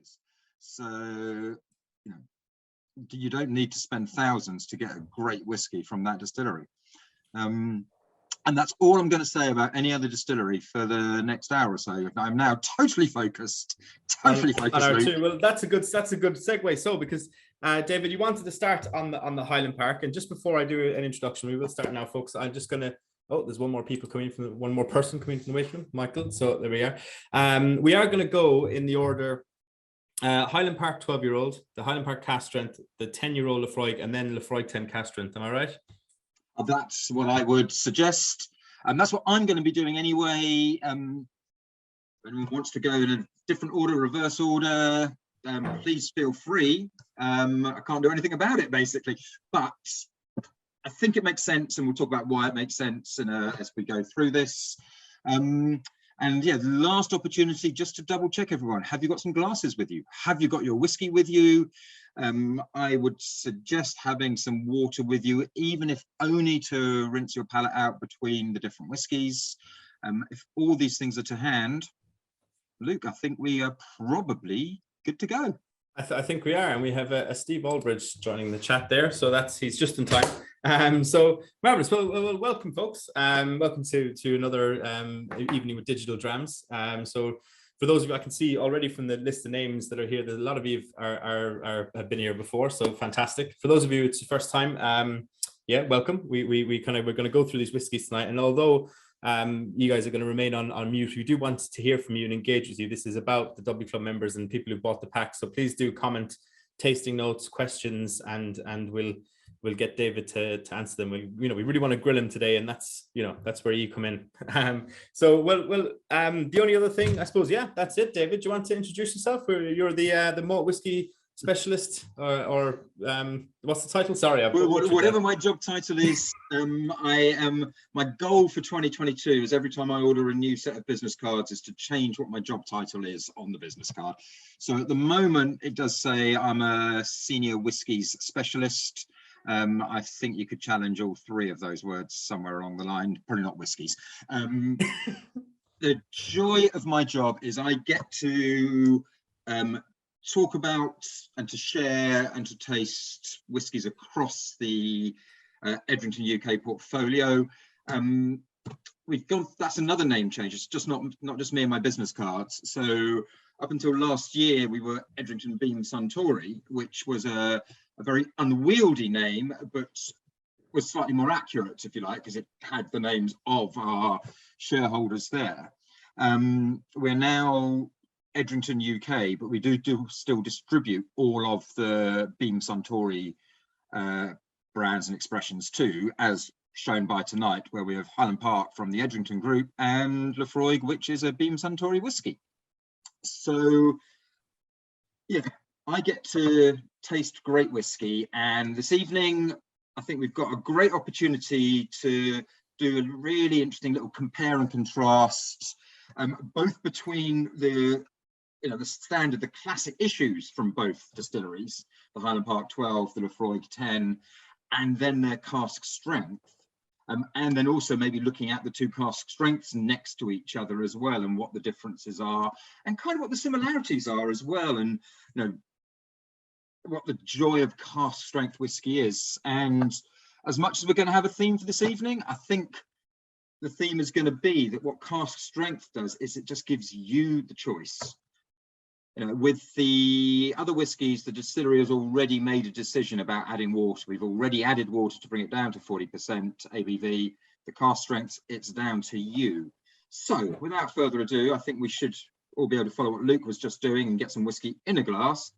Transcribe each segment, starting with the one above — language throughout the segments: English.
is. So, you know, you don't need to spend thousands to get a great whiskey from that distillery. And that's all I'm going to say about any other distillery for the next hour or so. I'm now totally focused. On our two. Well, that's a good segue. So, because David, you wanted to start on the Highland Park, and just before I do an introduction, we will start now, folks. I'm just going to. Oh, there's one more person coming from the waiting room, Michael. So there we are. We are going to go in the order: Highland Park 12-year-old, the Highland Park cask strength, the 10-year-old Laphroaig, and then Laphroaig 10 cask strength. Am I right? That's what I would suggest, and that's what I'm going to be doing anyway. If anyone wants to go in a different order, reverse order, please feel free. I can't do anything about it, basically, but I think it makes sense, and we'll talk about why it makes sense as we go through this. And yeah, the last opportunity just to double check everyone. Have you got some glasses with you? Have you got your whiskey with you? I would suggest having some water with you, even if only to rinse your palate out between the different whiskies. If all these things are to hand, Luke, I think we are probably good to go. I think we are, and we have a Steve Aldridge joining the chat there, so he's just in time. So marvelous. Well, welcome, folks. Welcome to another evening with Digital Drams. So for those of you, I can see already from the list of names that are here that a lot of you have been here before, so fantastic. For those of you it's the first time, yeah, welcome. We're going to go through these whiskies tonight, and although you guys are going to remain on mute, we do want to hear from you and engage with you. This is about the W Club members and people who bought the pack, so please do comment, tasting notes, questions, and we'll get David to answer them. We really want to grill him today, and that's where you come in. So the only other thing, I suppose, yeah, that's it. David, do you want to introduce yourself? You're the malt whiskey specialist, or what's the title? Sorry, whatever my job title is. My goal for 2022 is every time I order a new set of business cards is to change what my job title is on the business card. So at the moment it does say I'm a senior whiskies specialist. I think you could challenge all three of those words somewhere along the line, probably not whiskies. The joy of my job is I get to talk about and to share and to taste whiskies across the Edrington UK portfolio. That's another name change. It's just not just me and my business cards. So up until last year, we were Edrington Beam Suntory, which was a very unwieldy name, but was slightly more accurate, if you like, because it had the names of our shareholders there. We're now Edrington UK, but we do still distribute all of the Beam Suntory brands and expressions too, as shown by tonight, where we have Highland Park from the Edrington Group and Laphroaig, which is a Beam Suntory whiskey. So yeah, I get to taste great whiskey, and this evening I think we've got a great opportunity to do a really interesting little compare and contrast, both between the standard, the classic issues from both distilleries, the Highland Park 12, the Laphroaig 10, and then their cask strength. And then also maybe looking at the two cask strengths next to each other as well, and what the differences are, and kind of what the similarities are as well, and what the joy of cask strength whiskey is. And as much as we're going to have a theme for this evening, I think the theme is going to be that what cask strength does is it just gives you the choice. With the other whiskies, the distillery has already made a decision about adding water. We've already added water to bring it down to 40% ABV. The cask strength, it's down to you. So without further ado, I think we should all be able to follow what Luke was just doing and get some whiskey in a glass.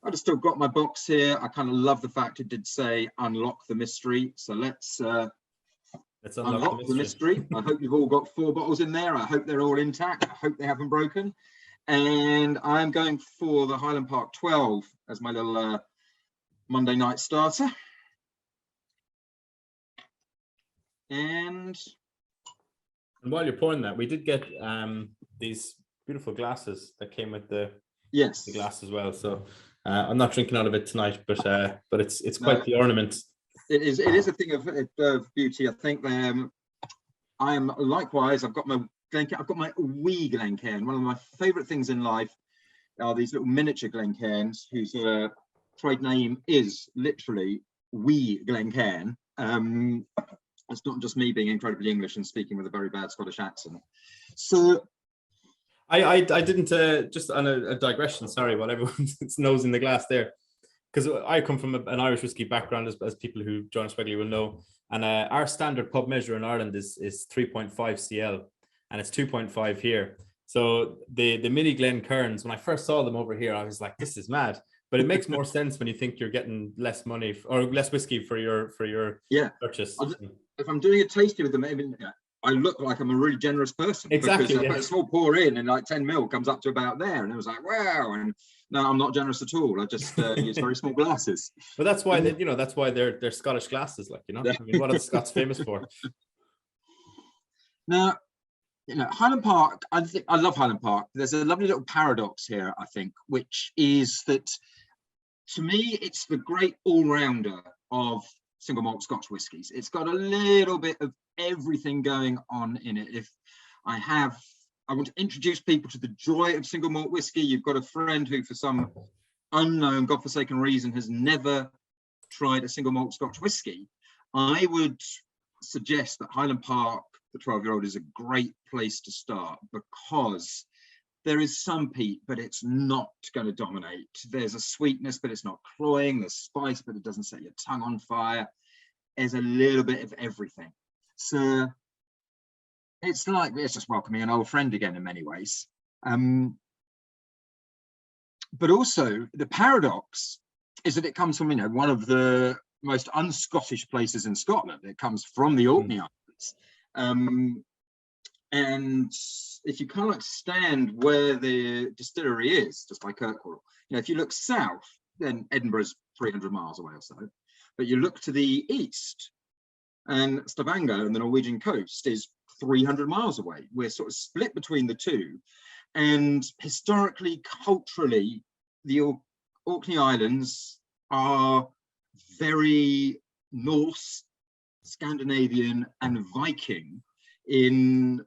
I've still got my box here. I kind of love the fact it did say unlock the mystery. So let's unlock the mystery. I hope you've all got 4 bottles in there. I hope they're all intact. I hope they haven't broken. And I'm going for the Highland Park 12 as my little Monday night starter. And while you're pouring that, we did get these beautiful glasses that came with the glass as well. So I'm not drinking out of it tonight, but it's quite the ornament. It is a thing of beauty. I think I am likewise. I've got my wee Glencairn. One of my favourite things in life are these little miniature Glencairns whose trade name is literally Wee Glencairn. It's not just me being incredibly English and speaking with a very bad Scottish accent. So I didn't, just on a digression, sorry, while everyone's nose in the glass there, because I come from an Irish whiskey background, as people who join us regularly will know, and our standard pub measure in Ireland is 3.5 CL, and it's 2.5 here. So the mini Glencairns, when I first saw them over here, I was like, this is mad. But it makes more sense when you think you're getting less money or less whiskey for your purchase. If I'm doing a tasting with them, I look like I'm a really generous person. Exactly. Because I put a small pour in and like 10 ml comes up to about there. And it was like, wow. And no, I'm not generous at all. I just use very small glasses. But that's why that's why they're Scottish glasses, like, I mean, what are the Scots famous for? Now, Highland Park, I love Highland Park. There's a lovely little paradox here, I think, which is that to me, it's the great all-rounder of single malt Scotch whiskies. It's got a little bit of everything going on in it. If I want to introduce people to the joy of single malt whiskey, you've got a friend who, for some unknown, godforsaken reason, has never tried a single malt Scotch whiskey, I would suggest that Highland Park, the 12-year-old, is a great place to start, because there is some peat, but it's not going to dominate. There's a sweetness, but it's not cloying. There's spice, but it doesn't set your tongue on fire. There's a little bit of everything. So it's just welcoming an old friend again in many ways. But also the paradox is that it comes from, one of the most un-Scottish places in Scotland. It comes from the Orkney Islands. And if you kind of stand where the distillery is, just by Kirkwall, if you look south, then Edinburgh's 300 miles away or so. But you look to the east, and Stavanger and the Norwegian coast is 300 miles away. We're sort of split between the two. And historically, culturally, the Orkney Islands are very Norse, Scandinavian, and Viking in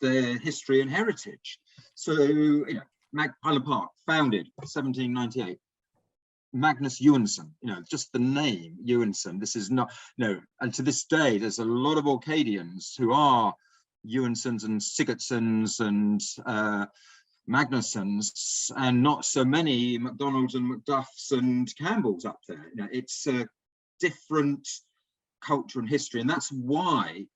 their history and heritage. So, Highland Park, founded 1798. Magnus Ewanson, just the name Ewanson. This is not, and to this day, there's a lot of Orcadians who are Ewansons and Sigurdssons and Magnussons, and not so many McDonalds and Macduffs and Campbells up there. It's a different culture and history, and that's why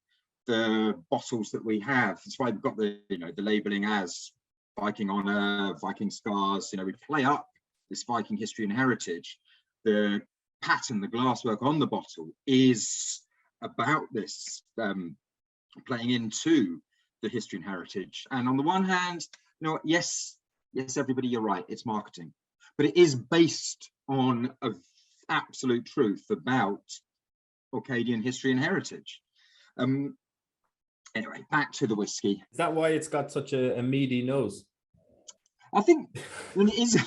the bottles that we have, that's why we've got the the labeling as Viking honor, Viking scars. We play up this Viking history and heritage. The pattern, the glasswork on the bottle is about this, playing into the history and heritage. And on the one hand, yes, everybody, you're right, it's marketing, but it is based on an absolute truth about Orcadian history and heritage. Anyway, back to the whiskey. Is that why it's got such a meaty nose? I think it is.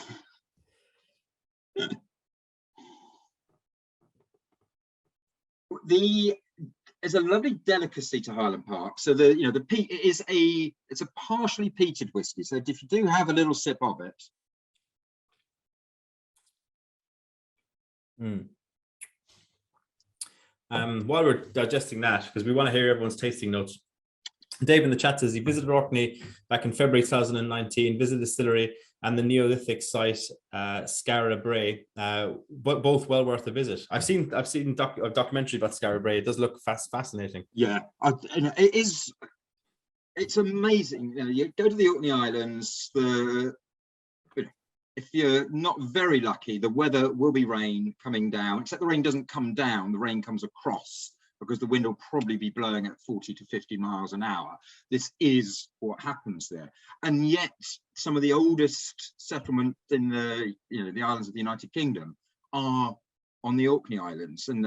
There's a lovely delicacy to Highland Park. So the peat is it's a partially peated whiskey. So if you do have a little sip of it. While we're digesting that, because we want to hear everyone's tasting notes, Dave in the chat says he visited Orkney back in February 2019, visited the distillery and the Neolithic site, Skara Brae, but both well worth a visit. I've seen a documentary about Skara Brae. It does look fascinating. Yeah, it is. It's amazing. You go to the Orkney Islands. If you're not very lucky, the weather will be rain coming down. Except the rain doesn't come down; the rain comes across, because the wind will probably be blowing at 40 to 50 miles an hour. This is what happens there. And yet some of the oldest settlements in the islands of the United Kingdom are on the Orkney Islands, and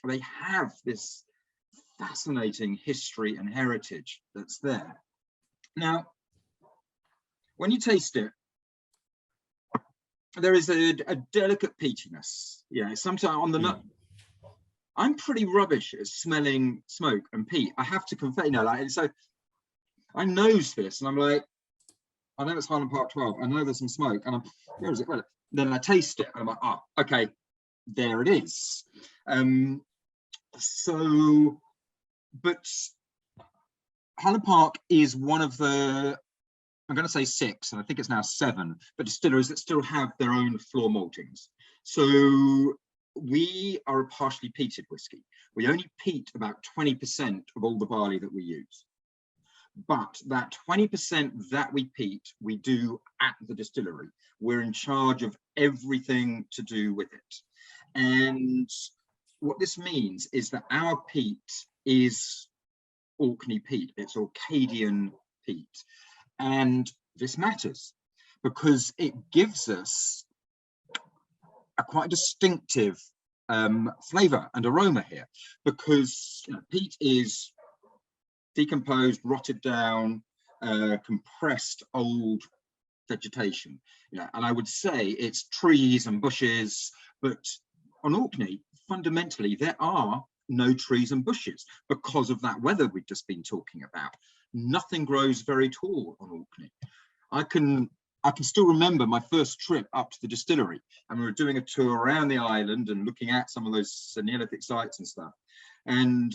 they have this fascinating history and heritage that's there. Now, when you taste it, there is a delicate peatiness. Sometimes on the nut. I'm pretty rubbish at smelling smoke and peat. I have to confess, so I nose this and I'm like, I know it's Highland Park 12. I know there's some smoke, and where is it? Well, then I taste it, and I'm like, oh, okay, there it is. But Highland Park is one of the, I'm going to say 6, and I think it's now 7, but distilleries that still have their own floor maltings. So we are a partially peated whiskey. We only peat about 20% of all the barley that we use. But that 20% that we peat, we do at the distillery. We're in charge of everything to do with it. And what this means is that our peat is Orkney peat. It's Orcadian peat. And this matters because it gives us a quite distinctive flavour and aroma here, because peat is decomposed, rotted down, compressed old vegetation. And I would say it's trees and bushes, but on Orkney, fundamentally, there are no trees and bushes because of that weather we've just been talking about. Nothing grows very tall on Orkney. I can still remember my first trip up to the distillery, and we were doing a tour around the island and looking at some of those Neolithic sites and stuff. And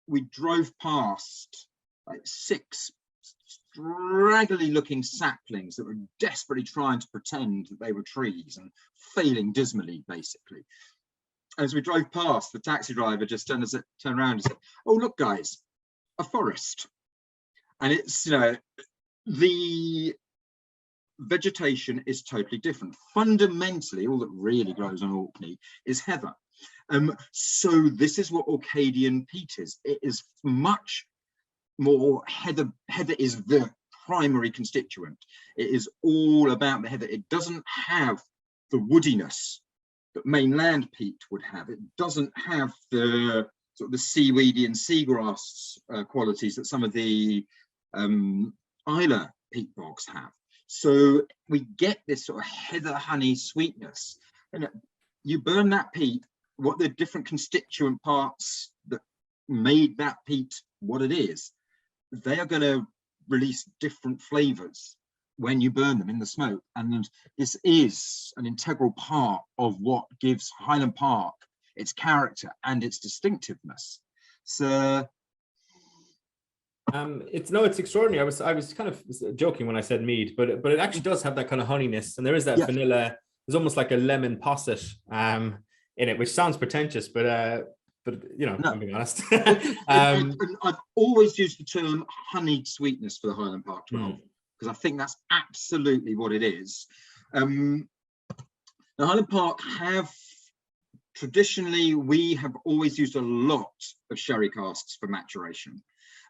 we drove past like 6 straggly looking saplings that were desperately trying to pretend that they were trees and failing dismally, basically. As we drove past, the taxi driver just turned around and said, "Oh, look, guys, a forest." And it's, the vegetation is totally different. Fundamentally, all that really grows on Orkney is heather. So this is what Orcadian peat is. It is much more heather. Heather is the primary constituent. It is all about the heather. It doesn't have the woodiness that mainland peat would have. It doesn't have the sort of the seaweedy and seagrass qualities that some of the Isla peat bogs have. So we get this sort of heather honey sweetness. And you burn that peat, what the different constituent parts that made that peat what it is, they are going to release different flavors when you burn them in the smoke. And this is an integral part of what gives Highland Park its character and its distinctiveness. So it's extraordinary. I was kind of joking when I said mead, but it actually does have that kind of honeyness, and there is that vanilla. There's almost like a lemon posset in it, which sounds pretentious, but no. I'm being honest. I've always used the term honeyed sweetness for the Highland Park 12 because I think that's absolutely what it is. The Highland Park traditionally, we have always used a lot of sherry casks for maturation.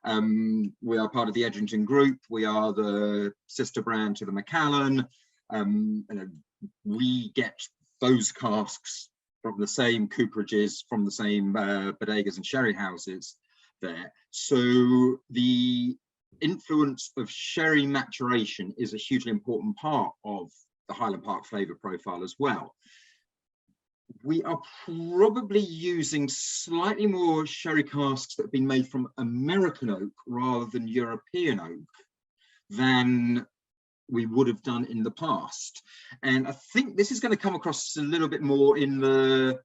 We are part of the Edrington group. We are the sister brand to the Macallan. We get those casks from the same cooperages, from the same bodegas and sherry houses there. So the influence of sherry maturation is a hugely important part of the Highland Park flavour profile as well. We are probably using slightly more sherry casks that have been made from American oak rather than European oak than we would have done in the past. And I think this is going to come across a little bit more in the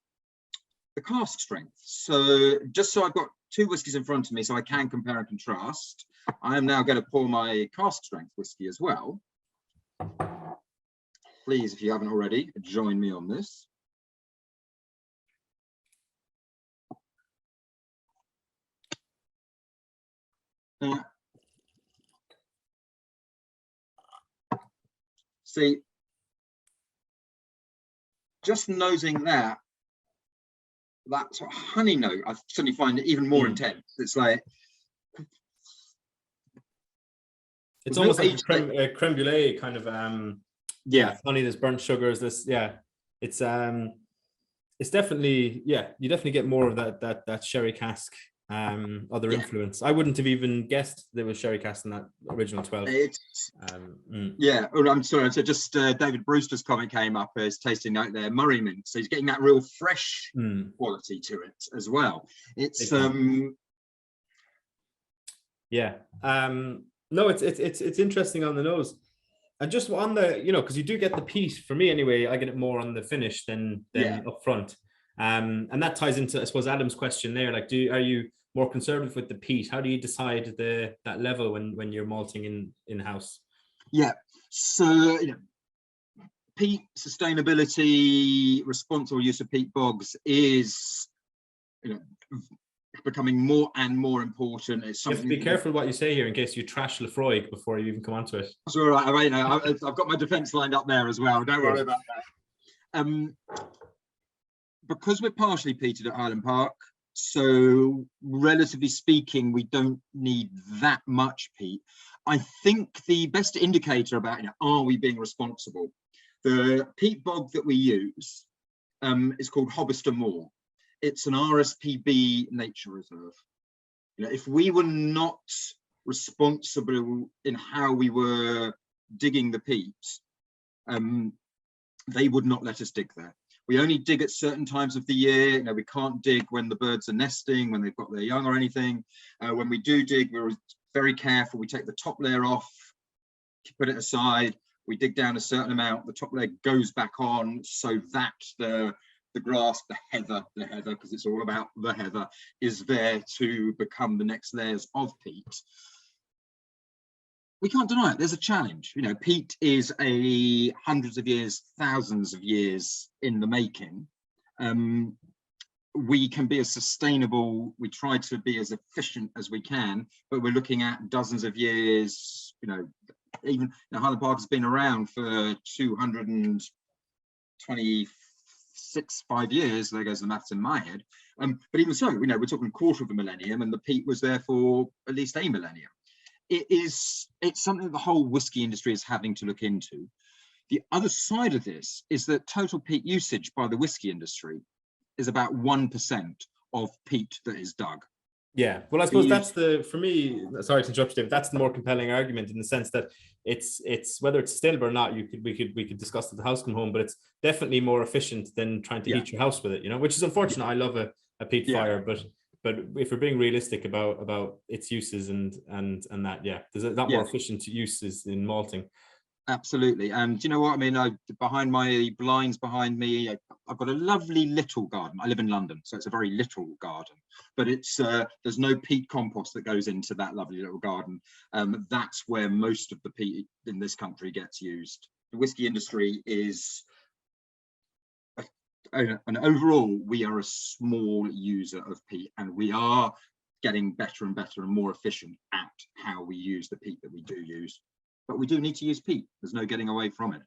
cask strength. So just so I've got 2 whiskies in front of me so I can compare and contrast, I am now going to pour my cask strength whiskey as well. Please, if you haven't already, join me on this. See, just nosing that sort of honey note, I suddenly find it even more intense. It's like it's almost like a creme brulee kind of honey, there's burnt sugars, it's definitely, you definitely get more of that sherry cask other influence. I wouldn't have even guessed there was sherry cask in that original 12. I'm sorry, so just David Brewster's comment came up as tasting out there Murray mint, so he's getting that real fresh quality to it as well. It's no, it's interesting on the nose. And just on the, because you do get the peat, for me anyway, I get it more on the finish than up front. And that ties into, I suppose, Adam's question there. Like, are you more conservative with the peat? How do you decide that level when you're malting in house? Yeah, so peat sustainability, responsible use of peat bogs is becoming more and more important. It's something you have to be careful what you say here in case you trash Laphroaig before you even come onto it. That's all right. I've got my defence lined up there as well. Don't worry about that. Because we're partially peated at Highland Park, so relatively speaking, we don't need that much peat. I think the best indicator about are we being responsible, the peat bog that we use is called Hobbister Moor. It's an RSPB nature reserve. If we were not responsible in how we were digging the peat, they would not let us dig there. We only dig at certain times of the year. We can't dig when the birds are nesting, when they've got their young or anything. When we do dig, we're very careful. We take the top layer off, put it aside. We dig down a certain amount. The top layer goes back on so that the grass, the heather, because it's all about the heather, is there to become the next layers of peat. We can't deny it. There's a challenge. Peat is a hundreds of years, thousands of years in the making. We can be as sustainable. We try to be as efficient as we can, but we're looking at dozens of years. Even Highland Park has been around for 225 years. There goes the maths in my head. But even so, we're talking quarter of a millennium, and the peat was there for at least a millennium. It's something the whole whiskey industry is having to look into. The other side of this is that total peat usage by the whiskey industry is about 1% of peat that is dug. Yeah, well, I suppose that's for me, sorry to interrupt you, David, that's the more compelling argument, in the sense that it's whether it's sustainable or not, we could discuss at the house come home, but it's definitely more efficient than trying to heat your house with it, which is unfortunate. I love a peat fire, but if we're being realistic about its uses and that, there's a lot more efficient uses in malting. Absolutely. And you know what I mean? Behind my blinds behind me, I've got a lovely little garden. I live in London, so it's a very little garden, but it's there's no peat compost that goes into that lovely little garden. That's where most of the peat in this country gets used. The whiskey industry is, and overall, we are a small user of peat, and we are getting better and better and more efficient at how we use the peat that we do use. But we do need to use peat. There's no getting away from it.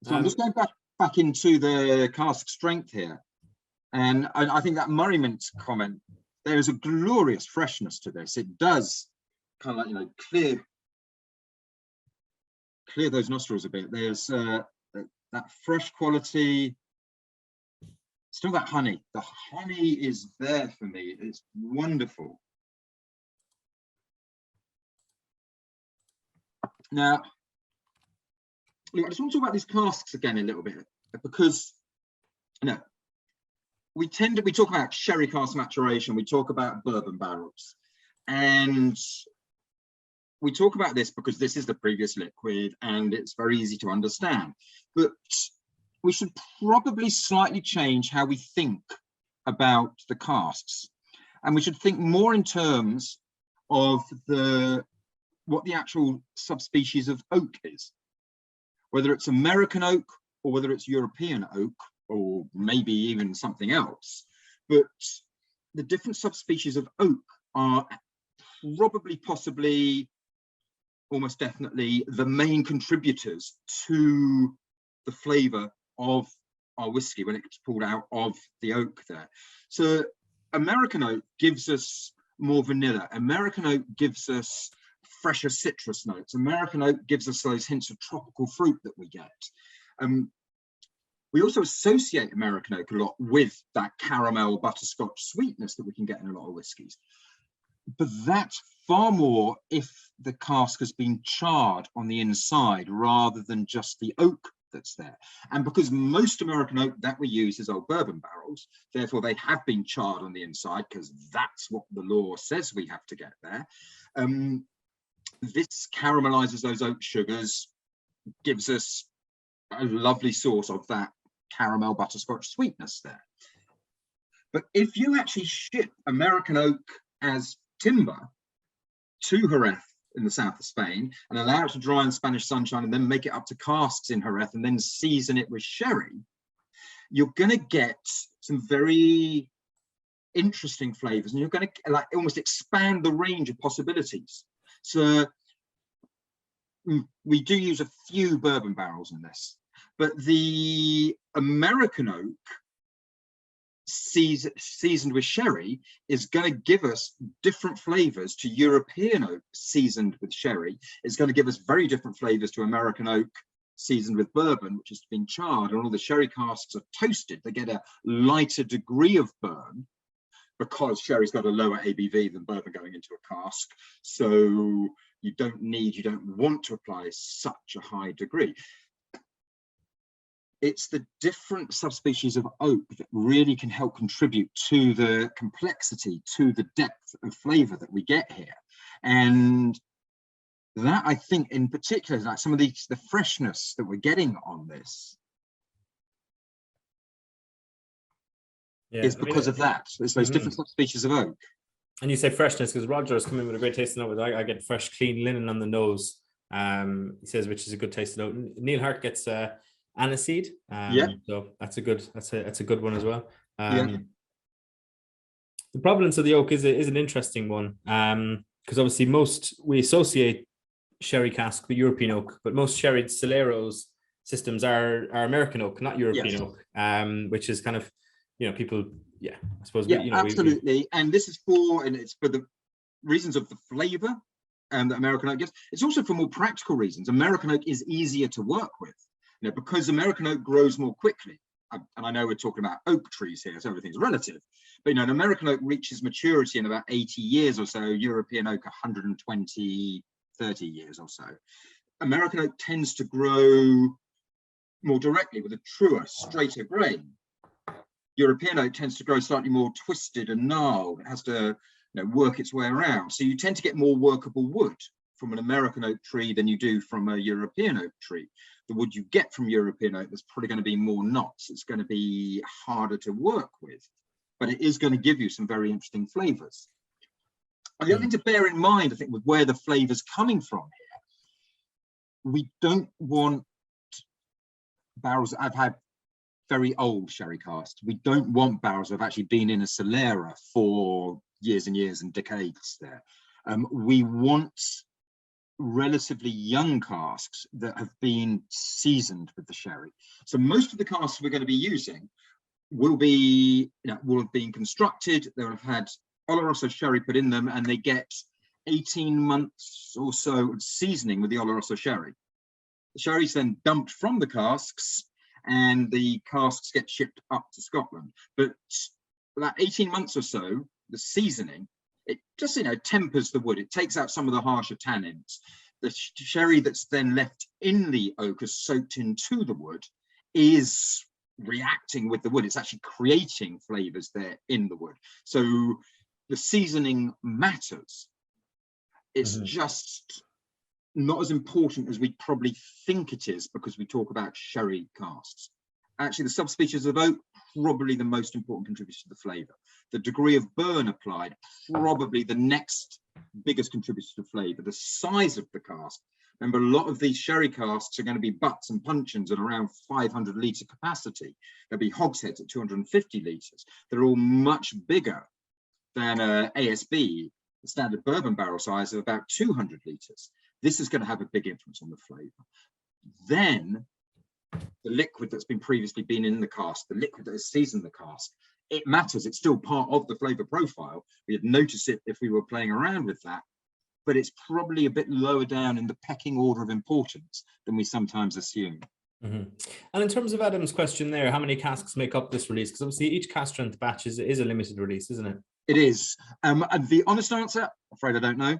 So I'm just going back into the cask strength here. And I think that Murray Mint comment, there is a glorious freshness to this. It does kind of like, clear those nostrils a bit. There's that fresh quality. Still that honey. The honey is there for me. It's wonderful. Now, I just want to talk about these casks again a little bit, because we talk about sherry cask maturation, we talk about bourbon barrels, and we talk about this because this is the previous liquid and it's very easy to understand. But we should probably slightly change how we think about the casks, and we should think more in terms of what the actual subspecies of oak is, whether it's American oak or whether it's European oak or maybe even something else. But the different subspecies of oak are probably, possibly, almost definitely the main contributors to the flavour of our whiskey when it gets pulled out of the oak there. So American oak gives us more vanilla. American oak gives us fresher citrus notes. American oak gives us those hints of tropical fruit that we get. We also associate American oak a lot with that caramel butterscotch sweetness that we can get in a lot of whiskies. But that's far more if the cask has been charred on the inside rather than just the oak that's there. And because most American oak that we use is old bourbon barrels, therefore they have been charred on the inside because that's what the law says we have to get there. this caramelizes those oak sugars, gives us a lovely source of that caramel butterscotch sweetness there. But if you actually ship American oak as timber to Jerez in the south of Spain and allow it to dry in Spanish sunshine and then make it up to casks in Jerez and then season it with sherry, you're going to get some very interesting flavors, and you're going to like almost expand the range of possibilities. So we do use a few bourbon barrels in this, but the American oak seasoned with sherry is going to give us different flavors to European oak seasoned with sherry. It's going to give us very different flavors to American oak seasoned with bourbon, which has been charred, and all the sherry casks are toasted. They get a lighter degree of burn because sherry's got a lower ABV than bourbon going into a cask. So you don't want to apply such a high degree. It's the different subspecies of oak that really can help contribute to the complexity, to the depth of flavor that we get here. And that, I think, in particular, like some of the freshness that we're getting on this is because of that. It's those different subspecies of oak. And you say freshness because Roger has come in with a great tasting note. I get fresh, clean linen on the nose. He says, which is a good tasting note. Neil Hart gets aniseed. So that's a good one as well. The provenance of the oak is an interesting one because obviously we associate sherry cask with European oak, but most sherry Soleros systems are American oak, not European oak, which is kind of, people, I suppose. Absolutely. And this is it's for the reasons of the flavor that American oak gives. It's also for more practical reasons. American oak is easier to work with, because American oak grows more quickly. And I know we're talking about oak trees here, so everything's relative. But an American oak reaches maturity in about 80 years or so. European oak 120, 30 years or so. American oak tends to grow more directly with a truer, straighter grain. European oak tends to grow slightly more twisted and gnarled. It has to work its way around. So you tend to get more workable wood from an American oak tree than you do from a European oak tree. The wood you get from European oak, there's probably going to be more knots. It's going to be harder to work with, but it is going to give you some very interesting flavors. And the other thing to bear in mind, I think, with where the flavor's coming from here, we don't want barrels that have had very old sherry casks. We don't want barrels that have actually been in a Solera for years and years and decades there. We want relatively young casks that have been seasoned with the sherry. So most of the casks we're going to be using will have been constructed, they'll have had Oloroso sherry put in them, and they get 18 months or so of seasoning with the Oloroso sherry. The sherry's then dumped from the casks and the casks get shipped up to Scotland. But for that 18 months or so, the seasoning, it just tempers the wood. It takes out some of the harsher tannins. The sherry that's then left in the oak as soaked into the wood is reacting with the wood. It's actually creating flavors there in the wood. So the seasoning matters. It's just not as important as we probably think it is because we talk about sherry casks. Actually, the subspecies of oak, probably the most important contributor to the flavor. The degree of burn applied, probably the next biggest contributor to flavor. The size of the cask. Remember, a lot of these sherry casks are going to be butts and puncheons at around 500 litre capacity. There'll be hogsheads at 250 litres. They're all much bigger than ASB, the standard bourbon barrel size of about 200 litres. This is going to have a big influence on the flavour. Then the liquid that's previously been in the cask, the liquid that has seasoned the cask, it matters. It's still part of the flavour profile. We'd notice it if we were playing around with that, but it's probably a bit lower down in the pecking order of importance than we sometimes assume. And in terms of Adam's question there, how many casks make up this release? Because obviously each cask strength batch is a limited release, isn't it? It is. And the honest answer, I'm afraid I don't know.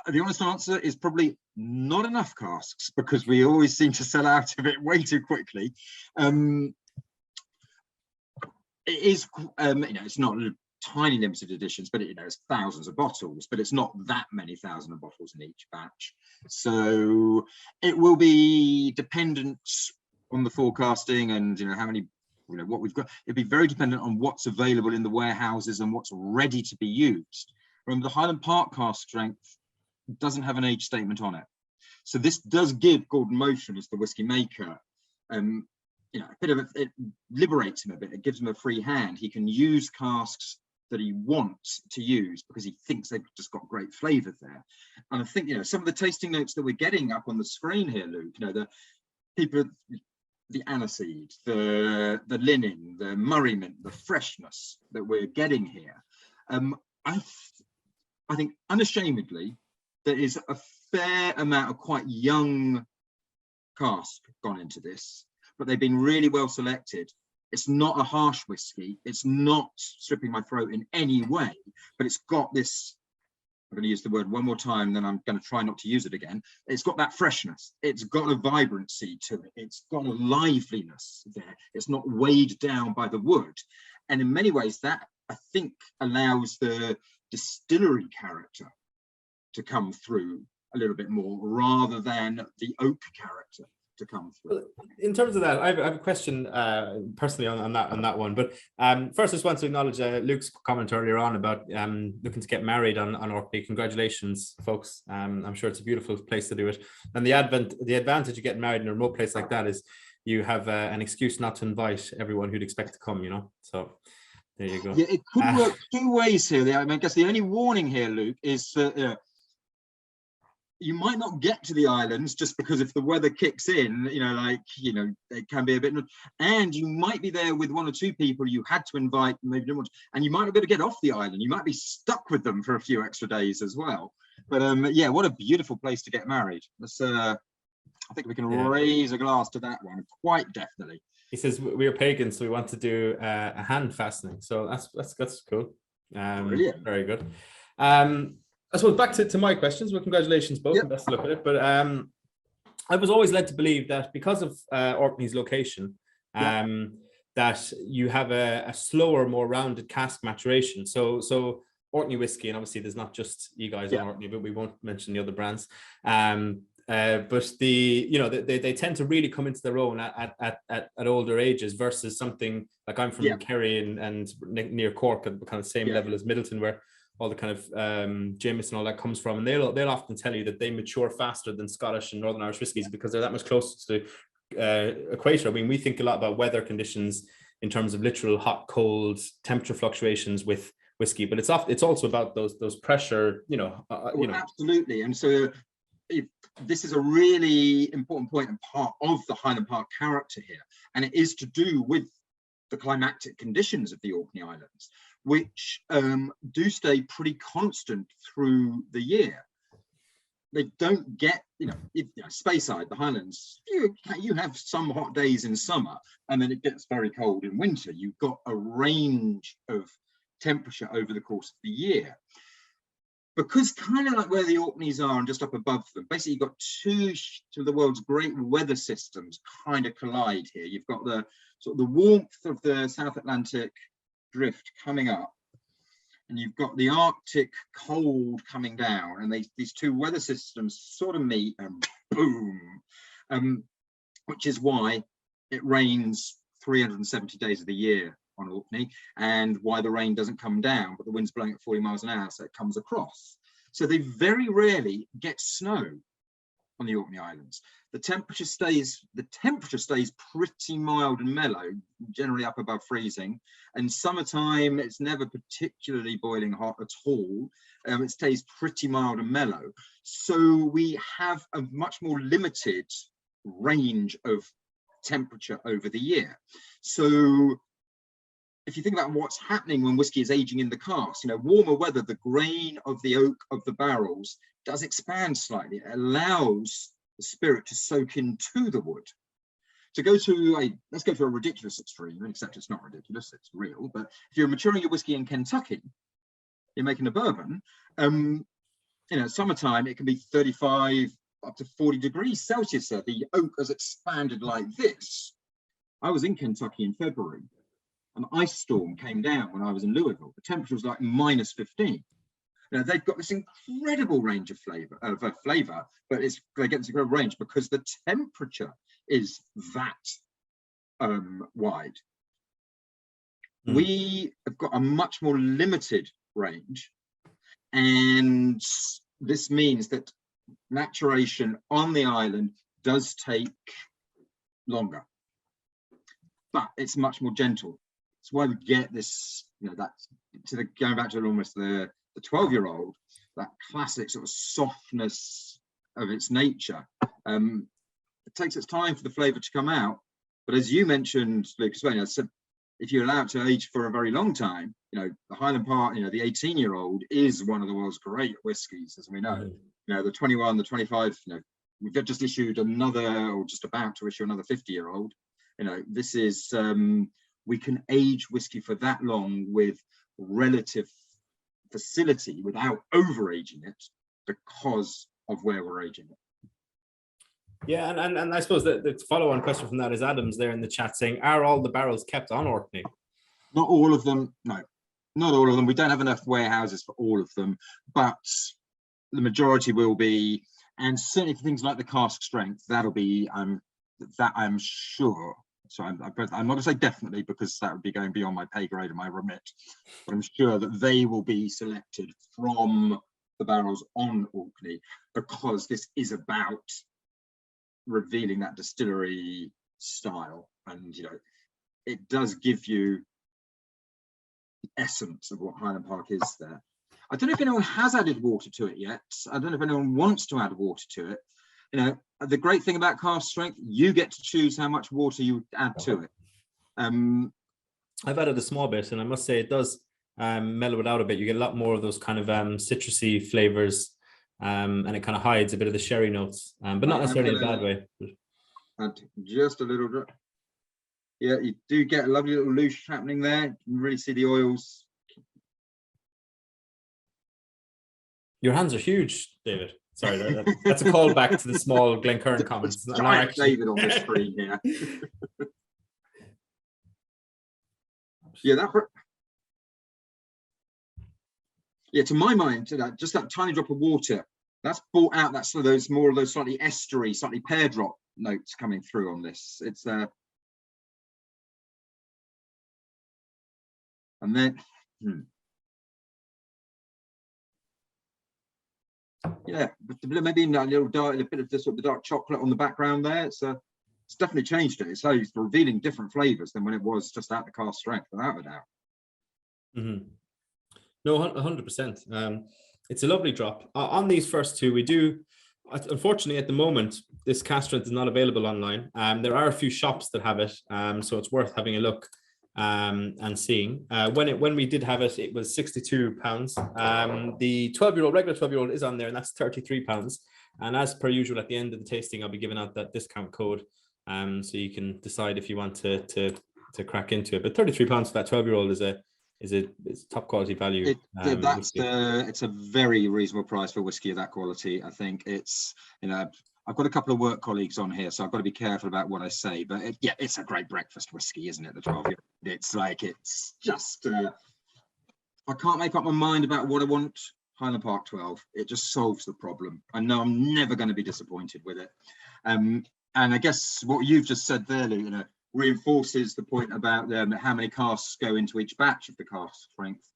The honest answer is probably not enough casks because we always seem to sell out of it way too quickly. It is, it's not tiny limited editions, but it's thousands of bottles, but it's not that many thousand of bottles in each batch. So it will be dependent on the forecasting and how many, what we've got. It'll be very dependent on what's available in the warehouses and what's ready to be used. Remember, the Highland Park cask strength doesn't have an age statement on it. So this does give Gordon Motion, as the whiskey maker, a bit of it liberates him a bit. It gives him a free hand. He can use casks that he wants to use because he thinks they've just got great flavour there. And I think some of the tasting notes that we're getting up on the screen here, Luke, the people, the aniseed, the linen, the Murray mint, the freshness that we're getting here. I think unashamedly there is a fair amount of quite young cask gone into this, but they've been really well selected. It's not a harsh whiskey. It's not stripping my throat in any way, but it's got this, I'm going to use the word one more time, then I'm going to try not to use it again. It's got that freshness. It's got a vibrancy to it. It's got a liveliness there. It's not weighed down by the wood. And in many ways, that, I think, allows the distillery character to come through a little bit more rather than the oak character to come through. In terms of that, I have a question personally on that one. But first, I just want to acknowledge Luke's comment earlier on about looking to get married on Orkney. Congratulations, folks. I'm sure it's a beautiful place to do it. And the advantage of getting married in a remote place like that is you have an excuse not to invite everyone who'd expect to come. So there you go. Yeah, it could work two ways here. I guess the only warning here, Luke, is that you might not get to the islands just because if the weather kicks in, it can be a bit, and you might be there with one or two people you had to invite, maybe didn't want to, and you might not be able to get off the island. You might be stuck with them for a few extra days as well. But yeah, what a beautiful place to get married. Let's, I think we can raise a glass to that one, quite definitely. He says we're pagans, so we want to do a hand fastening. So that's cool. Brilliant. Very good. I suppose back to my questions. Well, congratulations both. Yep. Best of luck with it. But I was always led to believe that because of Orkney's location, that you have a slower, more rounded cask maturation. So Orkney whiskey, and obviously there's not just you guys on Orkney, but we won't mention the other brands. But they tend to really come into their own at older ages versus something like I'm from Kerry and near Cork at the kind of same level as Middleton, where all the kind of Jameson and all that comes from, and they'll often tell you that they mature faster than Scottish and Northern Irish whiskies because they're that much closer to equator. I mean, we think a lot about weather conditions in terms of literal hot, cold, temperature fluctuations with whiskey, but it's also about those pressure, Absolutely. And so this is a really important point and part of the Highland Park character here, and it is to do with the climatic conditions of the Orkney Islands, which do stay pretty constant through the year. They don't get, Speyside, the Highlands, you have some hot days in summer, and then it gets very cold in winter. You've got a range of temperature over the course of the year. Because kind of like where the Orkneys are and just up above them, basically you've got two of the world's great weather systems kind of collide here. You've got the sort of the warmth of the South Atlantic drift coming up, and you've got the Arctic cold coming down, and these two weather systems sort of meet and boom, which is why it rains 370 days of the year on Orkney, and why the rain doesn't come down, but the wind's blowing at 40 miles an hour, so it comes across. So they very rarely get snow on the Orkney Islands. The temperature stays pretty mild and mellow, generally up above freezing. And summertime, it's never particularly boiling hot at all. It stays pretty mild and mellow. So we have a much more limited range of temperature over the year. So if you think about what's happening when whiskey is aging in the cask, warmer weather, the grain of the oak of the barrels does expand slightly. It allows the spirit to soak into the wood. To go to let's go to a ridiculous extreme, except it's not ridiculous, it's real. But if you're maturing your whiskey in Kentucky, you're making a bourbon, summertime, it can be 35 up to 40 degrees Celsius there. The oak has expanded like this. I was in Kentucky in February. an ice storm came down when I was in Louisville. The temperature was like -15. Now they've got this incredible range of flavor, but they get this incredible range because the temperature is that wide. We have got a much more limited range, and this means that maturation on the island does take longer, but it's much more gentle. That's why we get this, that's going back to almost the 12-year-old, that classic sort of softness of its nature. It takes its time for the flavor to come out, but as you mentioned, Lucas, I said, if you're allowed to age for a very long time, the Highland Park, the 18-year-old is one of the world's great whiskies, as we know. The 21, the 25, we've just issued another, or just about to issue another 50-year-old. This is, we can age whiskey for that long with relative facility without over-aging it because of where we're aging it. Yeah, and I suppose the follow-on question from that is Adam's there in the chat saying, are all the barrels kept on Orkney? Not all of them, no. Not all of them. We don't have enough warehouses for all of them, but the majority will be, and certainly for things like the cask strength, that'll be, that I'm sure. So I'm not going to say definitely, because that would be going beyond my pay grade and my remit, but I'm sure that they will be selected from the barrels on Orkney, because this is about revealing that distillery style, and it does give you the essence of what Highland Park is there. I don't know if anyone has added water to it yet. I don't know if anyone wants to add water to it. The great thing about cask strength, you get to choose how much water you add to it. I've added a small bit, and I must say it does mellow it out a bit. You get a lot more of those kind of citrusy flavors, and it kind of hides a bit of the sherry notes, but not necessarily in a bad way. Add just a little drop. Yeah, you do get a lovely little loosh happening there. You can really see the oils. Your hands are huge, David. Sorry, that's a call back to the small Glencairn comments. Giant David on this screen here. Yeah, to my mind, just that tiny drop of water, that's brought out that sort of those slightly estery, slightly pear drop notes coming through on this. It's and then yeah, but maybe a little dark, a bit of the sort of the dark chocolate on the background there. It's definitely changed it. It's revealing different flavors than when it was just at the cask strength, without a doubt. No, 100%. It's a lovely drop. On these first two, we do, unfortunately at the moment, this cask strength is not available online. There are a few shops that have it, so it's worth having a look and seeing. When we did have it, it was £62. The 12-year-old, regular 12-year-old is on there, and that's £33. And as per usual, at the end of the tasting, I'll be giving out that discount code, so you can decide if you want to crack into it. But £33 for that 12-year-old is a top quality value. It's a very reasonable price for whiskey of that quality. I think it's, I've got a couple of work colleagues on here, so I've got to be careful about what I say, but it's a great breakfast whiskey, isn't it? The 12-year-old. It's just, I can't make up my mind about what I want Highland Park 12. It just solves the problem. I know I'm never going to be disappointed with it. And I guess what you've just said there, Lou, reinforces the point about how many casks go into each batch of the cask strength.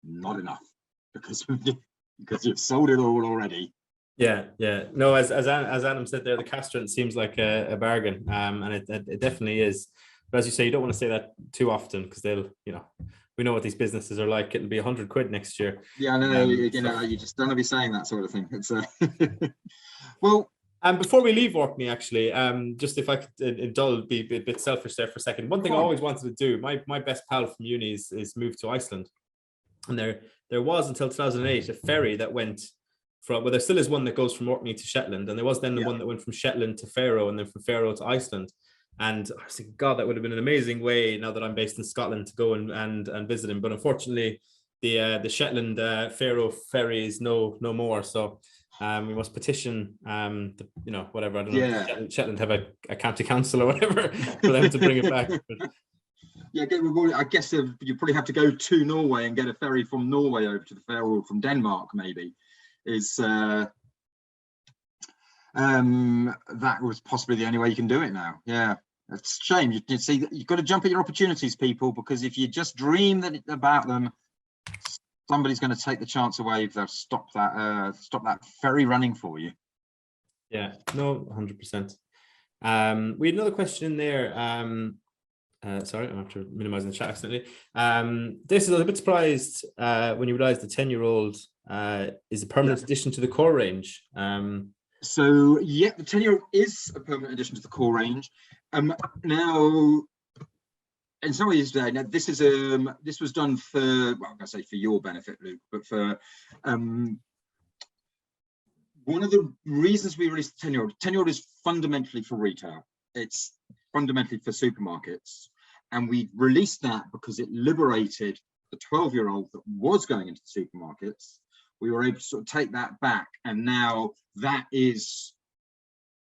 Not enough, because you've sold it all already. Yeah. No, as Adam said there, the cask strength seems like a bargain, and it definitely is. But as you say, you don't want to say that too often, because they'll, we know what these businesses are like. It'll be £100 next year. Yeah, I know. You just don't want to be saying that sort of thing. It's well. And before we leave Orkney, actually, just if I could be a bit selfish there for a second. One thing I always wanted to do, my best pal from uni is move to Iceland. And there was, until 2008, a ferry that went from, well, there still is one that goes from Orkney to Shetland. And there was then the one that went from Shetland to Faroe, and then from Faroe to Iceland. And I was thinking, God, that would have been an amazing way, now that I'm based in Scotland, to go and visit him. But unfortunately, the Shetland Faroe ferry is no more. So we must petition, whatever. I don't know. Shetland have a county council or whatever for them to bring it back. But Yeah, I guess you probably have to go to Norway and get a ferry from Norway over to the fair, or from Denmark maybe. That was possibly the only way you can do it now. Yeah, it's a shame. You see, you've got to jump at your opportunities, people, because if you just dream about them, somebody's going to take the chance away. They'll stop that ferry running for you. Yeah, no, 100%. We had another question in there. Sorry, I'm after minimizing the chat accidentally. This is a bit surprised when you realize the 10-year-old is a permanent addition to the core range. So yeah, the 10-year-old is a permanent addition to the core range. Now, in some ways, now this was done for, well, I say for your benefit, Luke, but for one of the reasons we released the 10-year-old. 10-year-old is fundamentally for retail. It's fundamentally for supermarkets, and we released that because it liberated the 12-year-old that was going into the supermarkets. We were able to sort of take that back, and now that is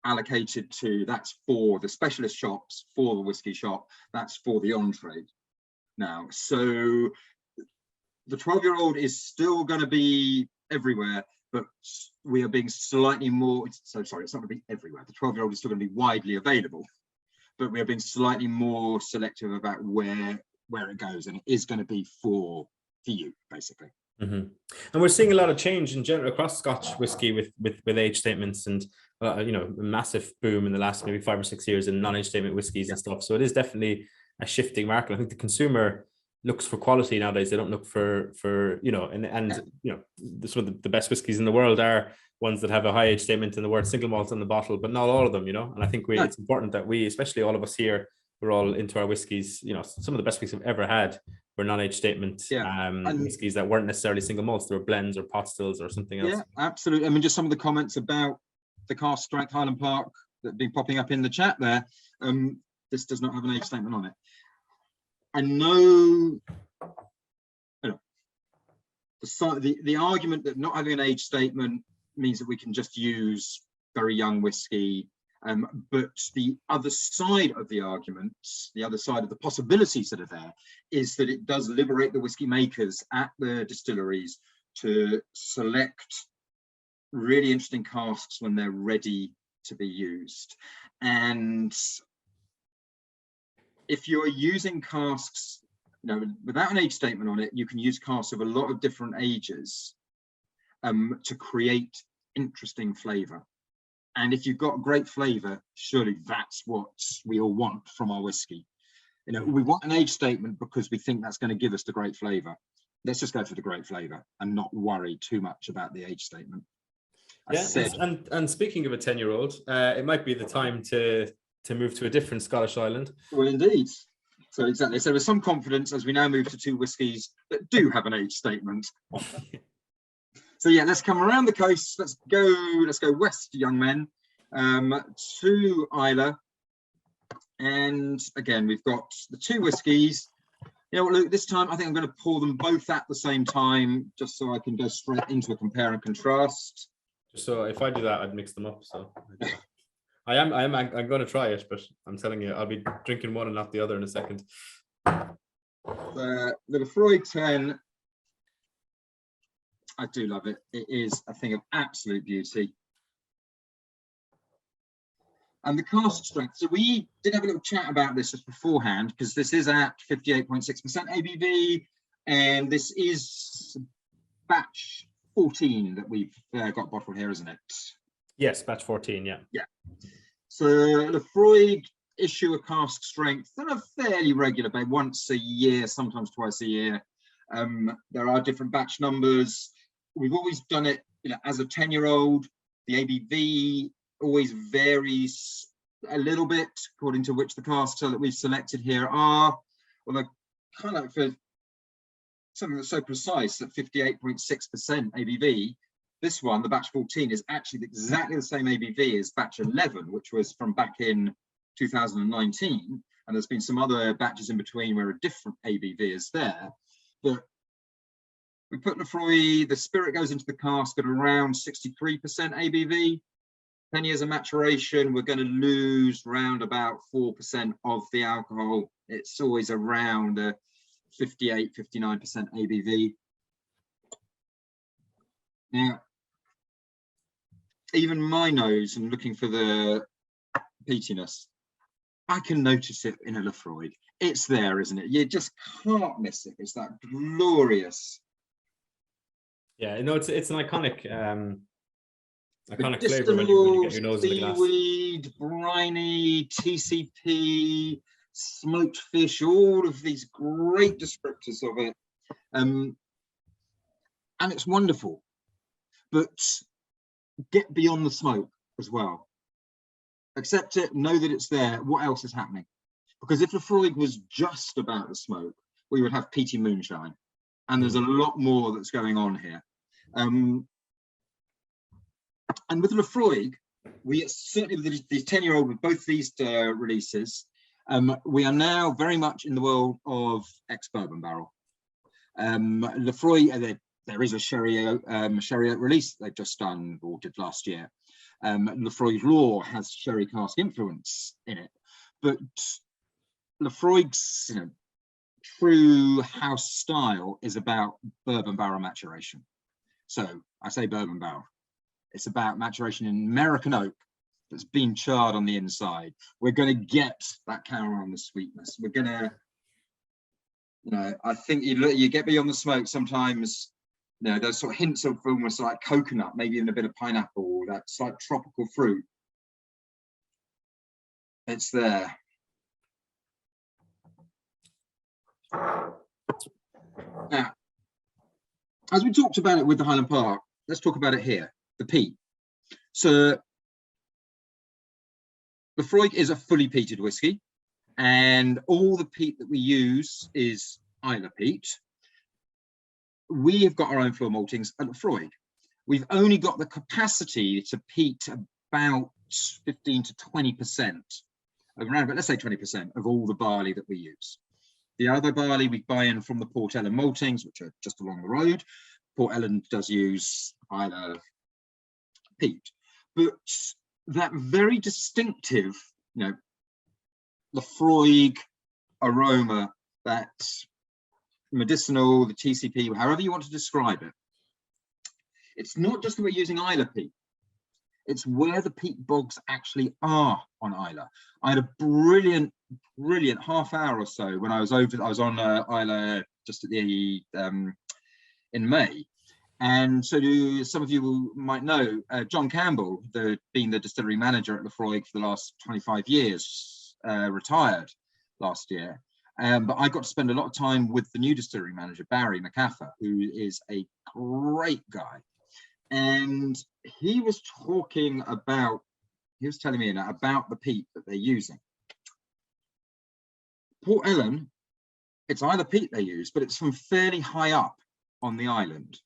allocated to, that's for the specialist shops, for the whiskey shop, that's for the on-trade now. So the 12-year-old is still going to be everywhere, but we are being slightly more, so sorry, it's not going to be everywhere. The 12-year-old is still going to be widely available, but we are being slightly more selective about where it goes, and it is going to be for you, basically. Mm-hmm. And we're seeing a lot of change in general across Scotch whiskey with age statements, and a massive boom in the last maybe 5 or 6 years in non-age statement whiskies and stuff. So it is definitely a shifting market. I think the consumer looks for quality nowadays. They don't look for some of the best whiskies in the world are ones that have a high age statement and the word single malt on the bottle, but not all of them, and I think it's important that we, especially all of us here, we're all into our whiskies. Some of the best whiskies I've ever had were non-age statement whiskies that weren't necessarily single malts. They were blends or pot stills or something else. Yeah, absolutely. I mean, just some of the comments about the cask strength Highland Park that have been popping up in the chat there. This does not have an age statement on it. I know, the argument that not having an age statement means that we can just use very young whiskey. But the other side of the argument, the other side of the possibilities that are there, is that it does liberate the whiskey makers at the distilleries to select really interesting casks when they're ready to be used. And if you're using casks, without an age statement on it, you can use casks of a lot of different ages to create interesting flavor. And if you've got great flavor, surely that's what we all want from our whiskey. We want an age statement because we think that's going to give us the great flavor. Let's just go for the great flavor and not worry too much about the age statement. And speaking of a 10-year-old, it might be the time to move to a different Scottish island. Well, indeed. So exactly. So with some confidence, as we now move to 2 whiskies that do have an age statement. So yeah, let's come around the coast. Let's go west, young men, to Islay. And again, we've got the 2 whiskies. You know what, Luke, this time I think I'm going to pour them both at the same time, just so I can go straight into a compare and contrast. So if I do that, I'd mix them up. So I'm going to try it, but I'm telling you, I'll be drinking one and not the other in a second. The Laphroaig 10. I do love it. It is a thing of absolute beauty. And the cask strength. So we did have a little chat about this just beforehand, because this is at 58.6% ABV, and this is batch 14 that we've got bottled here, isn't it? Yes, batch 14, yeah. Yeah. So Laphroaig issue a cask strength on a fairly regular basis, once a year, sometimes twice a year. There are different batch numbers. We've always done it, as a 10-year-old. The ABV always varies a little bit according to which the casks that we've selected here are. Although, kind of for something that's so precise at 58.6% ABV, this one, the batch 14, is actually exactly the same ABV as batch 11, which was from back in 2019. And there's been some other batches in between where a different ABV is there. But we put Laphroaig, the spirit goes into the cask at around 63% ABV. 10 years of maturation, we're going to lose round about 4% of the alcohol. It's always around a 58, 59% ABV. Now, even my nose, and looking for the peatiness, I can notice it in a Laphroaig. It's there, isn't it? You just can't miss it. It's that glorious. Yeah, no, it's an iconic Medicinal, flavor when you get your nose in the glass. seaweed, briny, TCP, smoked fish, all of these great descriptors of it. And it's wonderful. But get beyond the smoke as well. Accept it, know that it's there. What else is happening? Because if Laphroaig was just about the smoke, we would have peaty moonshine. And there's a lot more that's going on here. And with Laphroaig, we certainly with the 10-year-old with both these releases, we are now very much in the world of ex-bourbon barrel. Laphroaig, there is a sherry oak release they've just done or did last year. Laphroaig Law has sherry cask influence in it, but Laphroaig's true house style is about bourbon barrel maturation. So I say bourbon barrel. It's about maturation in American oak that's been charred on the inside. We're going to get that caramel and the sweetness. We're going to, I think you get beyond the smoke sometimes. Those sort of hints of almost like coconut, maybe even a bit of pineapple, that slight tropical fruit. It's there. Now, as we talked about it with the Highland Park, let's talk about it here, the peat. So, Laphroaig is a fully peated whiskey, and all the peat that we use is Islay peat. We have got our own floor maltings at Laphroaig. We've only got the capacity to peat about 15 to 20%, around, but let's say 20% of all the barley that we use. The other barley we buy in from the Port Ellen maltings, which are just along the road. Port Ellen does use Islay peat, but that very distinctive, Laphroaig aroma, that medicinal, the TCP, however you want to describe it. It's not just that we're using Islay peat. It's where the peat bogs actually are on Islay. I had a brilliant half hour or so when I was on Islay just at the in May. And so some of you might know, John Campbell, being the distillery manager at Laphroaig for the last 25 years, retired last year. But I got to spend a lot of time with the new distillery manager, Barry McAfee, who is a great guy. And he was telling me about the peat that they're using. Port Ellen, it's Islay peat they use, but it's from fairly high up on the island.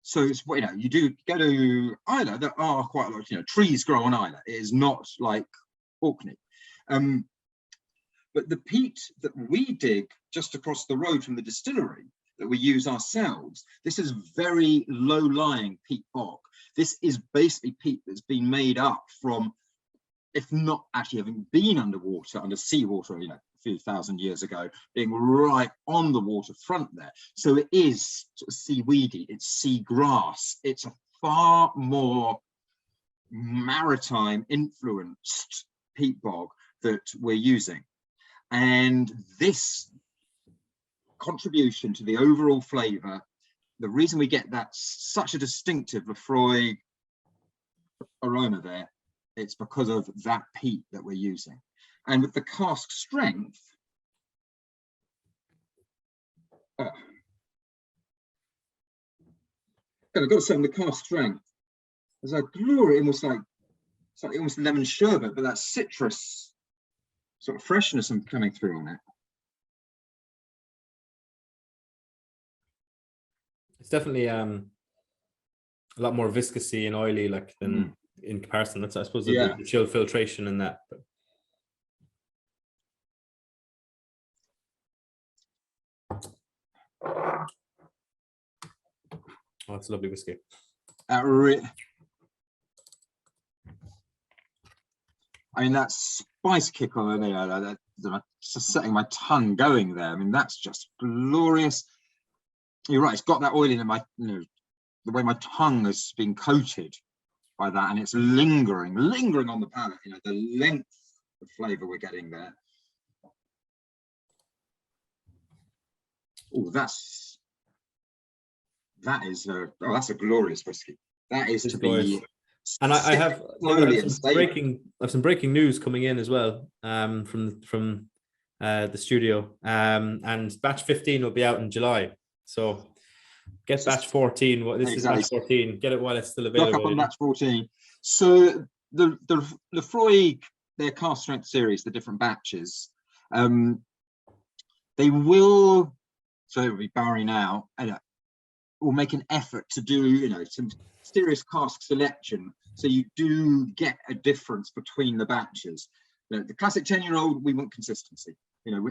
So it's, you do go to Islay, there are quite a lot, trees grow on Islay. It is not like Orkney. But the peat that we dig just across the road from the distillery that we use ourselves, this is very low-lying peat bog. This is basically peat that's been made up from, if not actually having been underwater, under seawater, a few thousand years ago, being right on the waterfront there. So it is sort of seaweedy, it's seagrass, it's a far more maritime influenced peat bog that we're using. And this contribution to the overall flavour, the reason we get that such a distinctive Laphroaig aroma there, it's because of that peat that we're using. And with the cask strength, I've got to say, the cask strength, there's a glory, almost like almost lemon sherbet, but that citrus sort of freshness coming through on it. It's definitely a lot more viscousy and oily, than in comparison. That's, I suppose, the chill filtration in that. But. Oh, it's a lovely whiskey. I mean, that spice kick on it, just setting my tongue going there. I mean, that's just glorious. You're right. It's got that oil in it. The way my tongue has been coated by that, and it's lingering on the palate. The length of flavour we're getting there. Oh, that's a glorious whiskey. That is to be. And I have some breaking news coming in as well from the studio. And batch 15 will be out in July. So get batch 14. This is batch 14. Get it while it's still available. Look up on batch 14. So the Laphroaig, their cask strength series, the different batches, they will. So it will be Barry now, and will make an effort to do, some serious cask selection, so you do get a difference between the batches. The classic 10-year-old, we want consistency.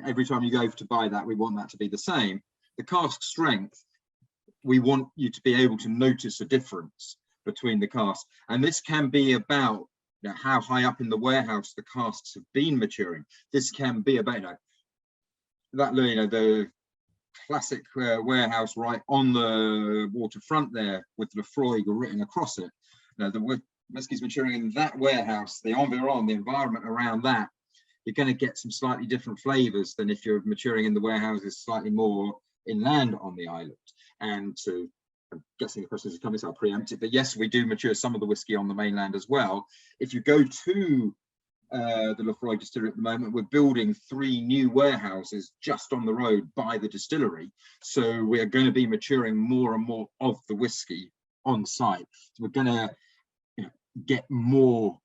Every time you go to buy that, we want that to be the same. The cask strength, we want you to be able to notice a difference between the casks, and this can be about how high up in the warehouse the casks have been maturing. This can be about the classic warehouse right on the waterfront there with Laphroaig written across it. The whiskey's maturing in that warehouse, the environment, the environment around that, you're going to get some slightly different flavors than if you're maturing in the warehouses slightly more inland on the island. And I'm guessing the question is coming, so I'll preempt it, but yes, we do mature some of the whiskey on the mainland as well. If you go to the Laphroaig distillery at the moment, we're building 3 new warehouses just on the road by the distillery, so we're going to be maturing more and more of the whiskey on site. So we're going to get more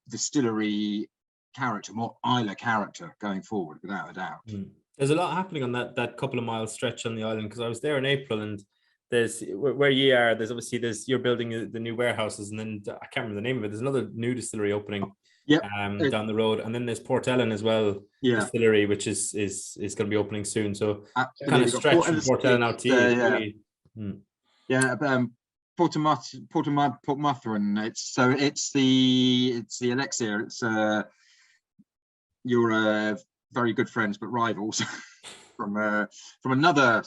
distillery character, more Islay character going forward, without a doubt. There's a lot happening on that couple of mile stretch on the island, because I was there in April, and there's where you are, you're building the new warehouses, and then I can't remember the name of it, there's another new distillery opening down the road, and then there's Port Ellen as well, distillery, which is going to be opening soon. So kind of stretch from Port Ellen out to Portmathurin. It's the elixir. It's you're very good friends but rivals from another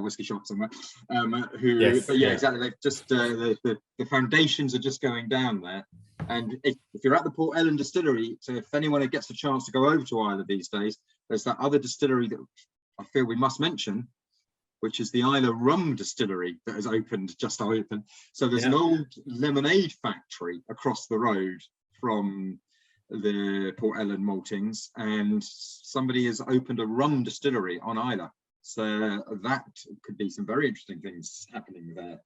whiskey shop somewhere. Exactly. They've just the foundations are just going down there. And if you're at the Port Ellen distillery, so if anyone gets a chance to go over to Islay these days, there's that other distillery that I feel we must mention, which is the Islay Rum Distillery that has just opened. So there's an old lemonade factory across the road from the Port Ellen maltings, and somebody has opened a rum distillery on Islay. So that could be some very interesting things happening there.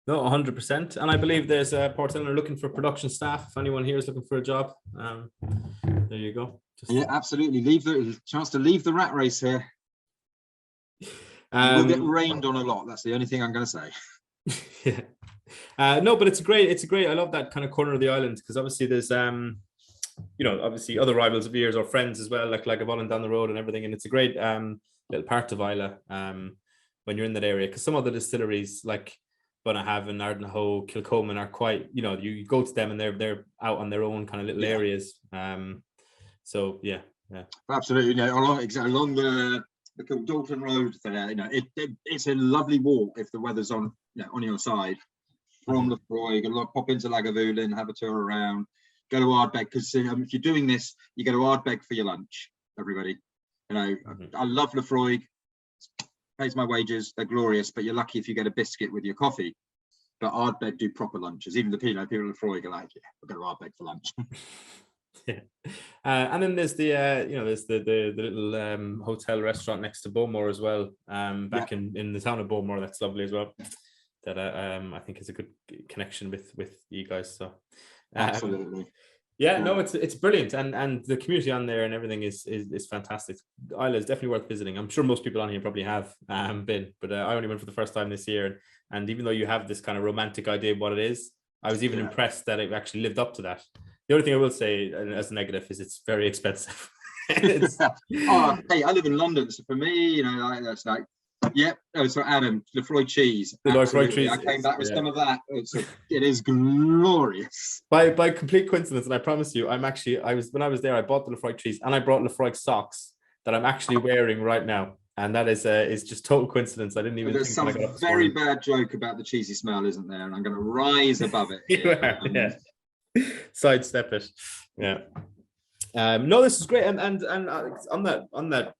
No, 100%. And I believe there's Port Ellen looking for production staff. If anyone here is looking for a job, there you go. Absolutely. Leave the chance to leave the rat race here. We'll get rained on a lot. That's the only thing I'm going to say. No, but it's great. I love that kind of corner of the island, because obviously there's obviously other rivals of yours or friends as well, like Lagavulin down the road and everything. And it's a great little part of Islay when you're in that area, because some other distilleries like Bunnahabhain, Ardnahoe, Kilcoman are quite, you go to them and they're out on their own kind of little areas. So yeah. Absolutely. Along the Kildalton Road there, it's a lovely walk if the weather's on your side from Laphroaig. Pop into Lagavulin, have a tour around, go to Ardbeg, because if you're doing this, you go to Ardbeg for your lunch, everybody. I love Laphroaig. Pays my wages, they're glorious, but you're lucky if you get a biscuit with your coffee. But Ardbeg do proper lunches. Even the people at Laphroaig are like, we'll go to Ardbeg for lunch. And then there's the little hotel restaurant next to Bowmore as well, back in the town of Bowmore. That's lovely as well. That I think is a good connection with you guys. So absolutely. No, it's brilliant, and the community on there and everything is fantastic. Islay is definitely worth visiting. I'm sure most people on here probably have been, but I only went for the first time this year, and even though you have this kind of romantic idea of what it is, I was even impressed that it actually lived up to that. The only thing I will say as a negative is it's very expensive. Hey, I live in London, so for me, that's like Yep. Oh, so Adam, Laphroaig cheese. The Laphroaig Absolutely. cheese I came back with yeah. some of that. It is glorious. By complete coincidence, and I promise you, when I was there, I bought the Laphroaig cheese and I brought Laphroaig socks that I'm actually wearing right now. And that is just total coincidence. I didn't even There's think some very bad joke about the cheesy smell, isn't there? And I'm going to rise above it. Yeah. Sidestep it. Yeah. No, this is great. And on that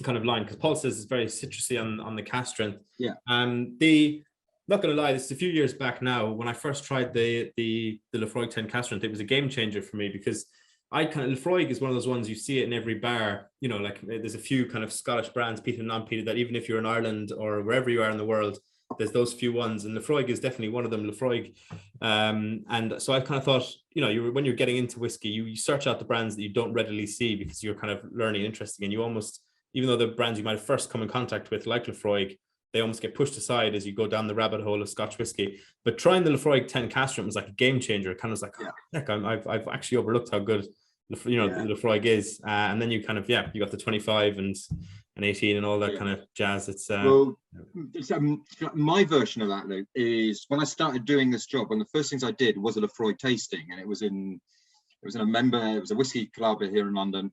kind of line, because Paul says it's very citrusy on the cask strength. Yeah. Not going to lie, this is a few years back now. When I first tried the Laphroaig 10 cask strength, it was a game changer for me, because Laphroaig is one of those ones you see it in every bar. You know, like there's a few kind of Scottish brands, peated and non-peated, that even if you're in Ireland or wherever you are in the world, there's those few ones, and Laphroaig is definitely one of them. Laphroaig, and so I kind of thought, you know, when you're getting into whiskey, you search out the brands that you don't readily see, because you're kind of learning interesting, and you almost, even though the brands you might have first come in contact with, like Laphroaig, they almost get pushed aside as you go down the rabbit hole of Scotch whiskey. But trying the Laphroaig 10 cask strength was like a game changer. It kind of was like, oh, heck, I've actually overlooked how good the Laphroaig is, and then you kind of you got the 25 and 18 and all that kind of jazz. It's my version of that, Luke, is when I started doing this job, one of the first things I did was a Laphroaig tasting, and it was a whiskey club here in London.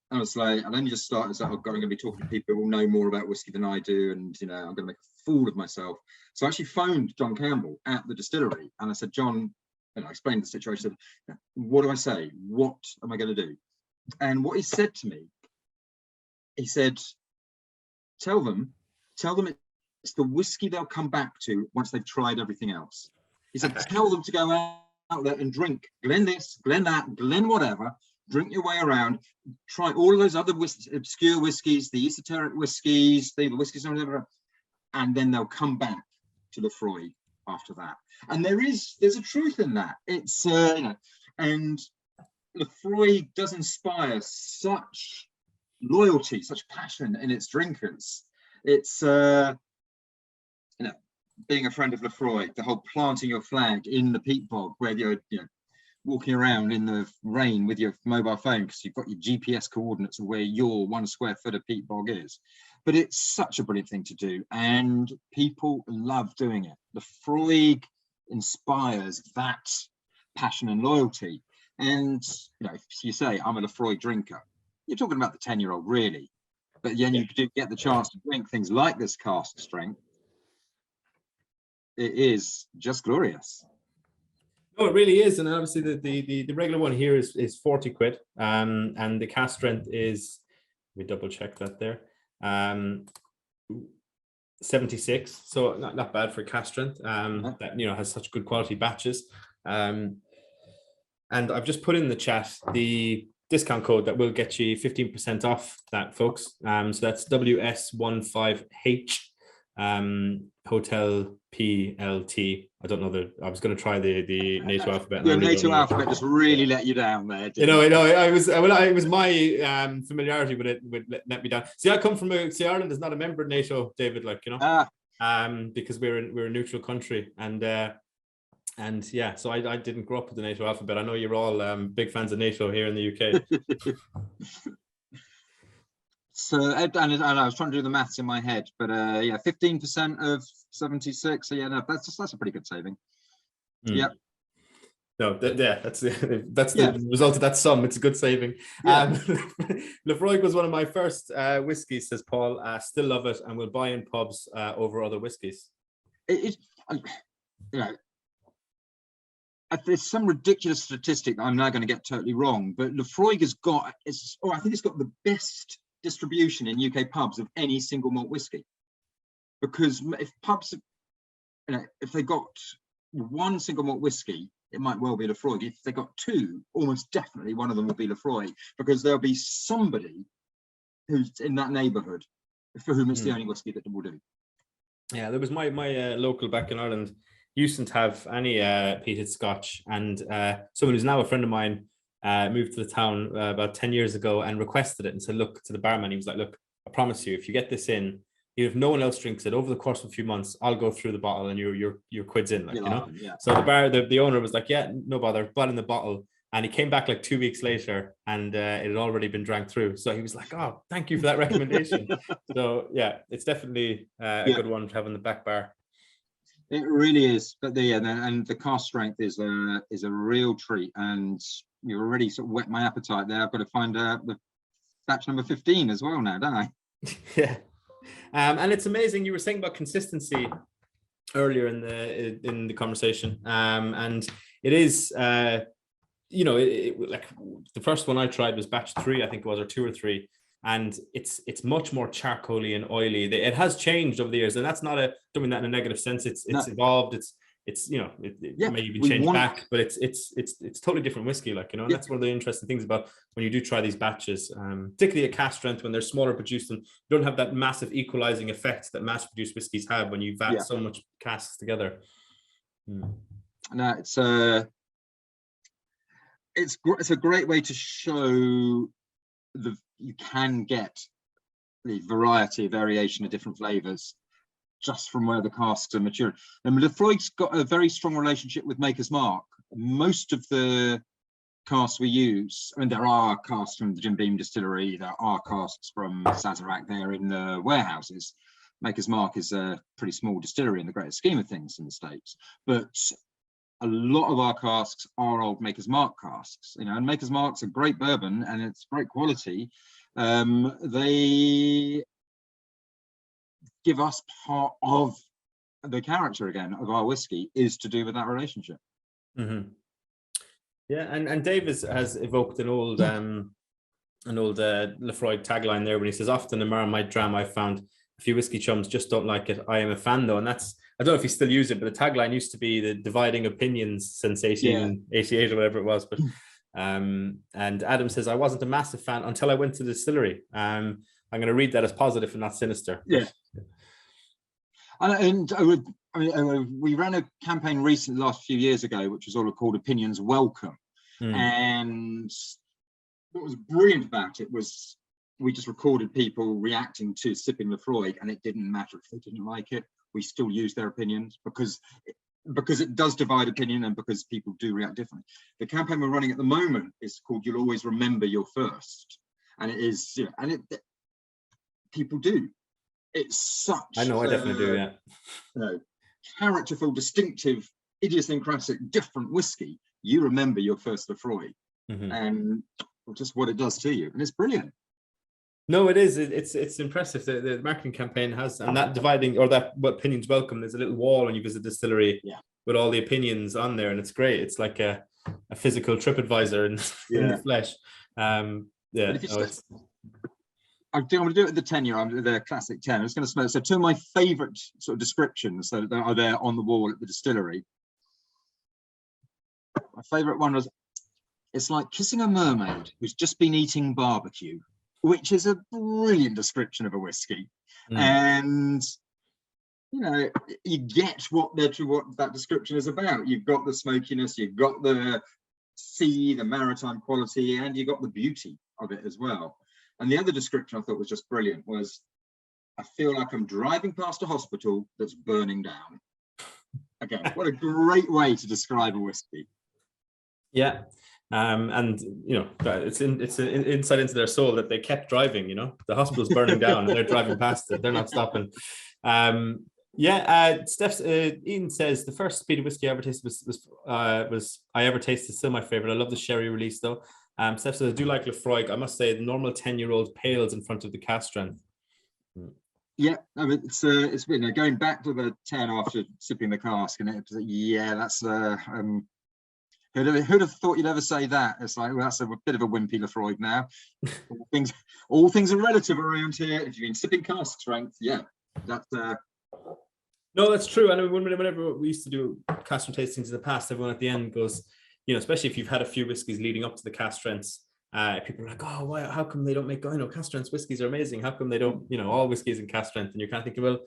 I was like, I'd only just started, so I'm going to be talking to people who know more about whiskey than I do, and I'm going to make a fool of myself. So I actually phoned John Campbell at the distillery, and I said, John, and I explained the situation. I said, what do I say? What am I going to do? And what he said to me, he said, tell them it's the whiskey they'll come back to once they've tried everything else. He said, tell them to go out there and drink Glen this, Glen that, Glen whatever, drink your way around, try all of those other obscure whiskies, the esoteric whiskies, the whiskeys, and then they'll come back to Laphroaig after that. And there's a truth in that. It's and Laphroaig does inspire such loyalty, such passion in its drinkers. It's being a friend of Laphroaig, the whole planting your flag in the peat bog where you're walking around in the rain with your mobile phone because you've got your GPS coordinates of where your 1 square foot of peat bog is. But it's such a brilliant thing to do, and people love doing it. Laphroaig inspires that passion and loyalty. And if you say I'm a Laphroaig drinker, you're talking about the 10-year-old really. But then you do get the chance to drink things like this cask strength. It is just glorious. No, it really is. And obviously the regular one here is 40 quid. And the cask strength is, let me double check that there. 76. So not bad for cask strength. That has such good quality batches. And I've just put in the chat the discount code that will get you 15% off that, folks. So that's WS15H Hotel PLT. I don't know I was going to try the NATO alphabet. The NATO alphabet just really let you down there. It was my familiarity with it would let me down. See, I come from Ireland is not a member of NATO, David. Because we're a neutral country, and so I didn't grow up with the NATO alphabet. I know you're all big fans of NATO here in the UK. So, and I was trying to do the maths in my head, but 15% of 76. So that's a pretty good saving. Yeah. No, that's the result of that sum. It's a good saving. Laphroaig was one of my first whiskies, says Paul. Still love it, and will buy in pubs over other whiskies. There's some ridiculous statistic that I'm now going to get totally wrong, but Laphroaig I think it's got the best distribution in UK pubs of any single malt whiskey, because if pubs, if they got one single malt whiskey, it might well be Laphroaig. If they got two, almost definitely one of them will be Laphroaig, because there'll be somebody who's in that neighbourhood for whom it's the only whiskey that will do. Yeah, there was my local back in Ireland used to have any peated Scotch, and someone who's now a friend of mine moved to the town about 10 years ago and requested it and said, look, to the barman, he was like, look, I promise you, if you get this in, if no one else drinks it over the course of a few months, I'll go through the bottle and your quid's in, So the owner was like, yeah, no bother, bought in the bottle, And he came back like 2 weeks later, and it had already been drank through. So he was like, "Oh, thank you for that recommendation." So yeah, it's definitely a good one to have in the back bar. It really is. But and the cask strength is a real treat. And you already sort of whet my appetite there. I've got to find the batch number 15 as well now, don't I? Yeah. And it's amazing. You were saying about consistency earlier in the conversation, and it is. Like the first one I tried was batch 3, I think it was, or 2 or 3, and it's much more charcoaly and oily. It has changed over the years, and that's not don't mean that in a negative sense. It's evolved. It may even change back, but it's totally different whiskey, like, and that's one of the interesting things about when you do try these batches, particularly at cask strength, when they're smaller produced, and you don't have that massive equalizing effect that mass produced whiskeys have when you vat so much casks together. No, it's a great way to show you can get the variation of different flavors just from where the casks are maturing. And Laphroaig's got a very strong relationship with Maker's Mark. Most of the casks we use, I mean, there are casks from the Jim Beam distillery, there are casks from Sazerac there in the warehouses. Maker's Mark is a pretty small distillery in the greater scheme of things in the States, but a lot of our casks are old Maker's Mark casks, and Maker's Mark's a great bourbon and it's great quality. They give us part of the character again of our whiskey is to do with that relationship. Yeah, and Dave has evoked an old Laphroaig tagline there when he says, "Often in Marmite Dram I've found a few whiskey chums just don't like it. I am a fan though," and that's, I don't know if he still use it, but the tagline used to be the dividing opinions since 1888 or whatever it was. But and Adam says, "I wasn't a massive fan until I went to the distillery." I'm going to read that as positive and not sinister. Yeah. And we ran a campaign recently, last few years ago, which was all called Opinions Welcome. And what was brilliant about it was we just recorded people reacting to sipping Laphroaig, and it didn't matter if they didn't like it. We still use their opinions because it does divide opinion, and because people do react differently. The campaign we're running at the moment is called "You'll Always Remember Your First," and it is, people do. It's such. I know, I definitely do. Yeah. Characterful, distinctive, idiosyncratic, different whiskey. You remember your first Laphroaig, and just what it does to you, and it's brilliant. No, it is. It's impressive. The marketing campaign has, and that dividing, or that what opinions welcome. There's a little wall when you visit the distillery with all the opinions on there, and it's great. It's like a physical TripAdvisor in the flesh. I'm going to do it at the 10-year, the classic 10. I'm just going to smell. So two of my favourite sort of descriptions that are there on the wall at the distillery. My favourite one was, "It's like kissing a mermaid who's just been eating barbecue," which is a brilliant description of a whiskey. And you get what that description is about. You've got the smokiness, you've got the sea, the maritime quality, and you've got the beauty of it as well. And the other description I thought was just brilliant was, "I feel like I'm driving past a hospital that's burning down." Again, what a great way to describe a whiskey. Yeah. And it's an insight into their soul that they kept driving. The hospital's burning down and they're driving past it. They're not stopping. Steph, Ian says the first peated whiskey I ever tasted was still my favorite. I love the sherry release though. Steph says, "I do like Laphroaig. I must say the normal 10-year-old pales in front of the cask strength." Yeah, it's been going back to the 10 after sipping the cask, and that's who'd have thought you'd ever say that? It's like, well, that's a bit of a wimpy Laphroaig now. all things are relative around here. If you've been sipping cask strength, that's No, that's true. And whenever we used to do cask strength tastings in the past, everyone at the end goes, especially if you've had a few whiskies leading up to the cask strengths, people are like, "Oh, why? How come they don't make? Cask strength whiskeys are amazing. How come they don't? All whiskeys in cask strength?" And you're kind of thinking, well,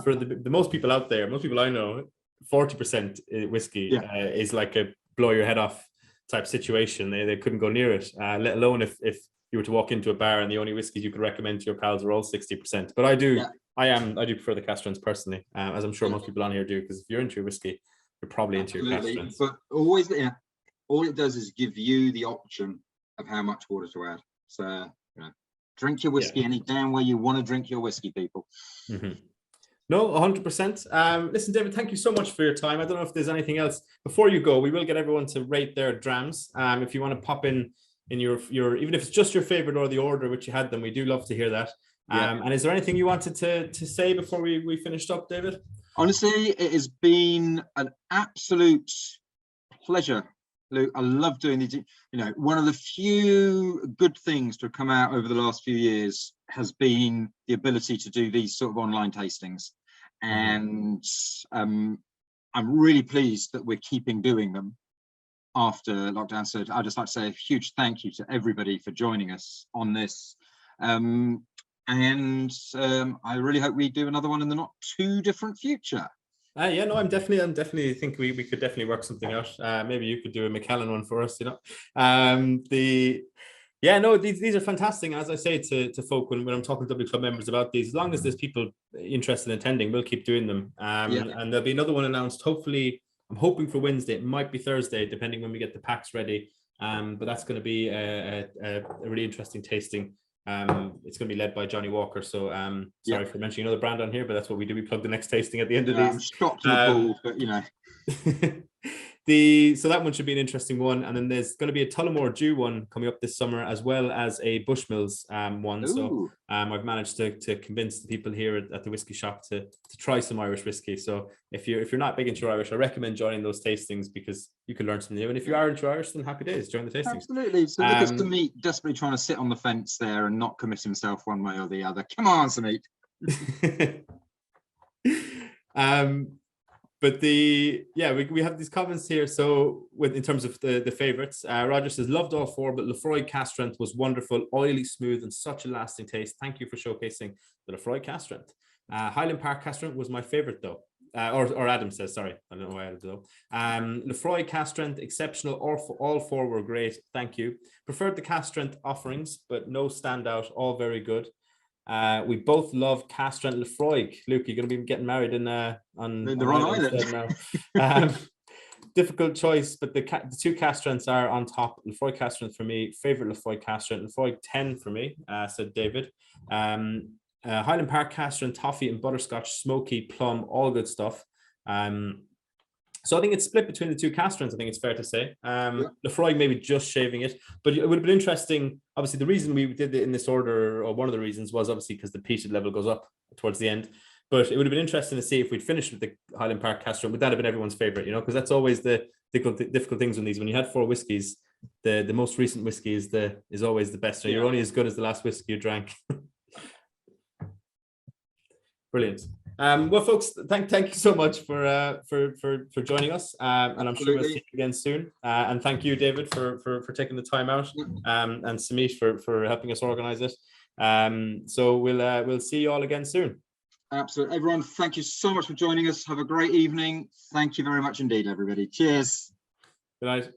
for the most people out there, most people I know, 40% whiskey is like a blow your head off type situation. They couldn't go near it, let alone if you were to walk into a bar and the only whiskeys you could recommend to your pals are all 60%. But I do prefer the cask strengths personally, as I'm sure most people on here do, because if you're into your whiskey, you're probably into your cask strengths. But always, all it does is give you the option of how much water to add. So, drink your whiskey any damn way you want to drink your whiskey, people. No, 100%. Listen, David, thank you so much for your time. I don't know if there's anything else before you go. We will get everyone to rate their drams. If you want to pop in your even if it's just your favorite or the order which you had them, we do love to hear that. And is there anything you wanted to say before we finished up, David? Honestly, it has been an absolute pleasure, Luke. I love doing these. One of the few good things to have come out over the last few years has been the ability to do these sort of online tastings. And I'm really pleased that we're keeping doing them after lockdown. So I'd just like to say a huge thank you to everybody for joining us on this. And I really hope we do another one in the not too different future. Yeah, no, I'm definitely think we could definitely work something out. Maybe you could do a Macallan one for us, these are fantastic. As I say to folk when I'm talking to W Club members about these, as long as there's people interested in attending, we'll keep doing them. And there'll be another one announced. Hopefully, I'm hoping for Wednesday. It might be Thursday, depending when we get the packs ready. But that's going to be a really interesting tasting. It's going to be led by Johnny Walker. So sorry for mentioning another brand on here, but that's what we do. We plug the next tasting at the end of these. I'm shocked and appalled, but So that one should be an interesting one. And then there's going to be a Tullamore Dew one coming up this summer, as well as a Bushmills one. Ooh. So I've managed to convince the people here at the whiskey shop to try some Irish whiskey. So if you're not big into Irish, I recommend joining those tastings because you can learn something new. And if you are into Irish, then happy days, join the tastings. Absolutely. So look at Samit desperately trying to sit on the fence there and not commit himself one way or the other. Come on, Samit. But we have these comments here. So in terms of the favorites, Roger says, loved all four, but Laphroaig cask strength was wonderful, oily, smooth, and such a lasting taste. Thank you for showcasing the Laphroaig cask strength. Highland Park cask strength was my favorite though. Or Adam says, sorry, I don't know why I added though. Laphroaig cask strength, exceptional. All four were great. Thank you. Preferred the cask strength offerings, but no standout. All very good. We both love cask strength Laphroaig. Luke, you're going to be getting married on the wrong island now. Difficult choice, but the two cask strengths are on top. Laphroaig cask strength for me. Favorite Laphroaig cask strength. Laphroaig 10 for me, said David. Highland Park cask strength, toffee and butterscotch, smoky, plum, all good stuff. So I think it's split between the two cask strengths. I think it's fair to say. Laphroaig maybe just shaving it, but it would have been interesting. Obviously, the reason we did it in this order, or one of the reasons, was obviously because the peated level goes up towards the end. But it would have been interesting to see if we'd finished with the Highland Park cask strength. Would that have been everyone's favorite? Because that's always the difficult things on these. When you had four whiskies, the most recent whiskey is always the best. So you're only as good as the last whiskey you drank. Brilliant. Well, folks, thank you so much for joining us, and I'm sure we'll see you again soon. And thank you, David, for taking the time out, and Samit for helping us organize it. So we'll see you all again soon. Absolutely, everyone. Thank you so much for joining us. Have a great evening. Thank you very much indeed, everybody. Cheers. Good night.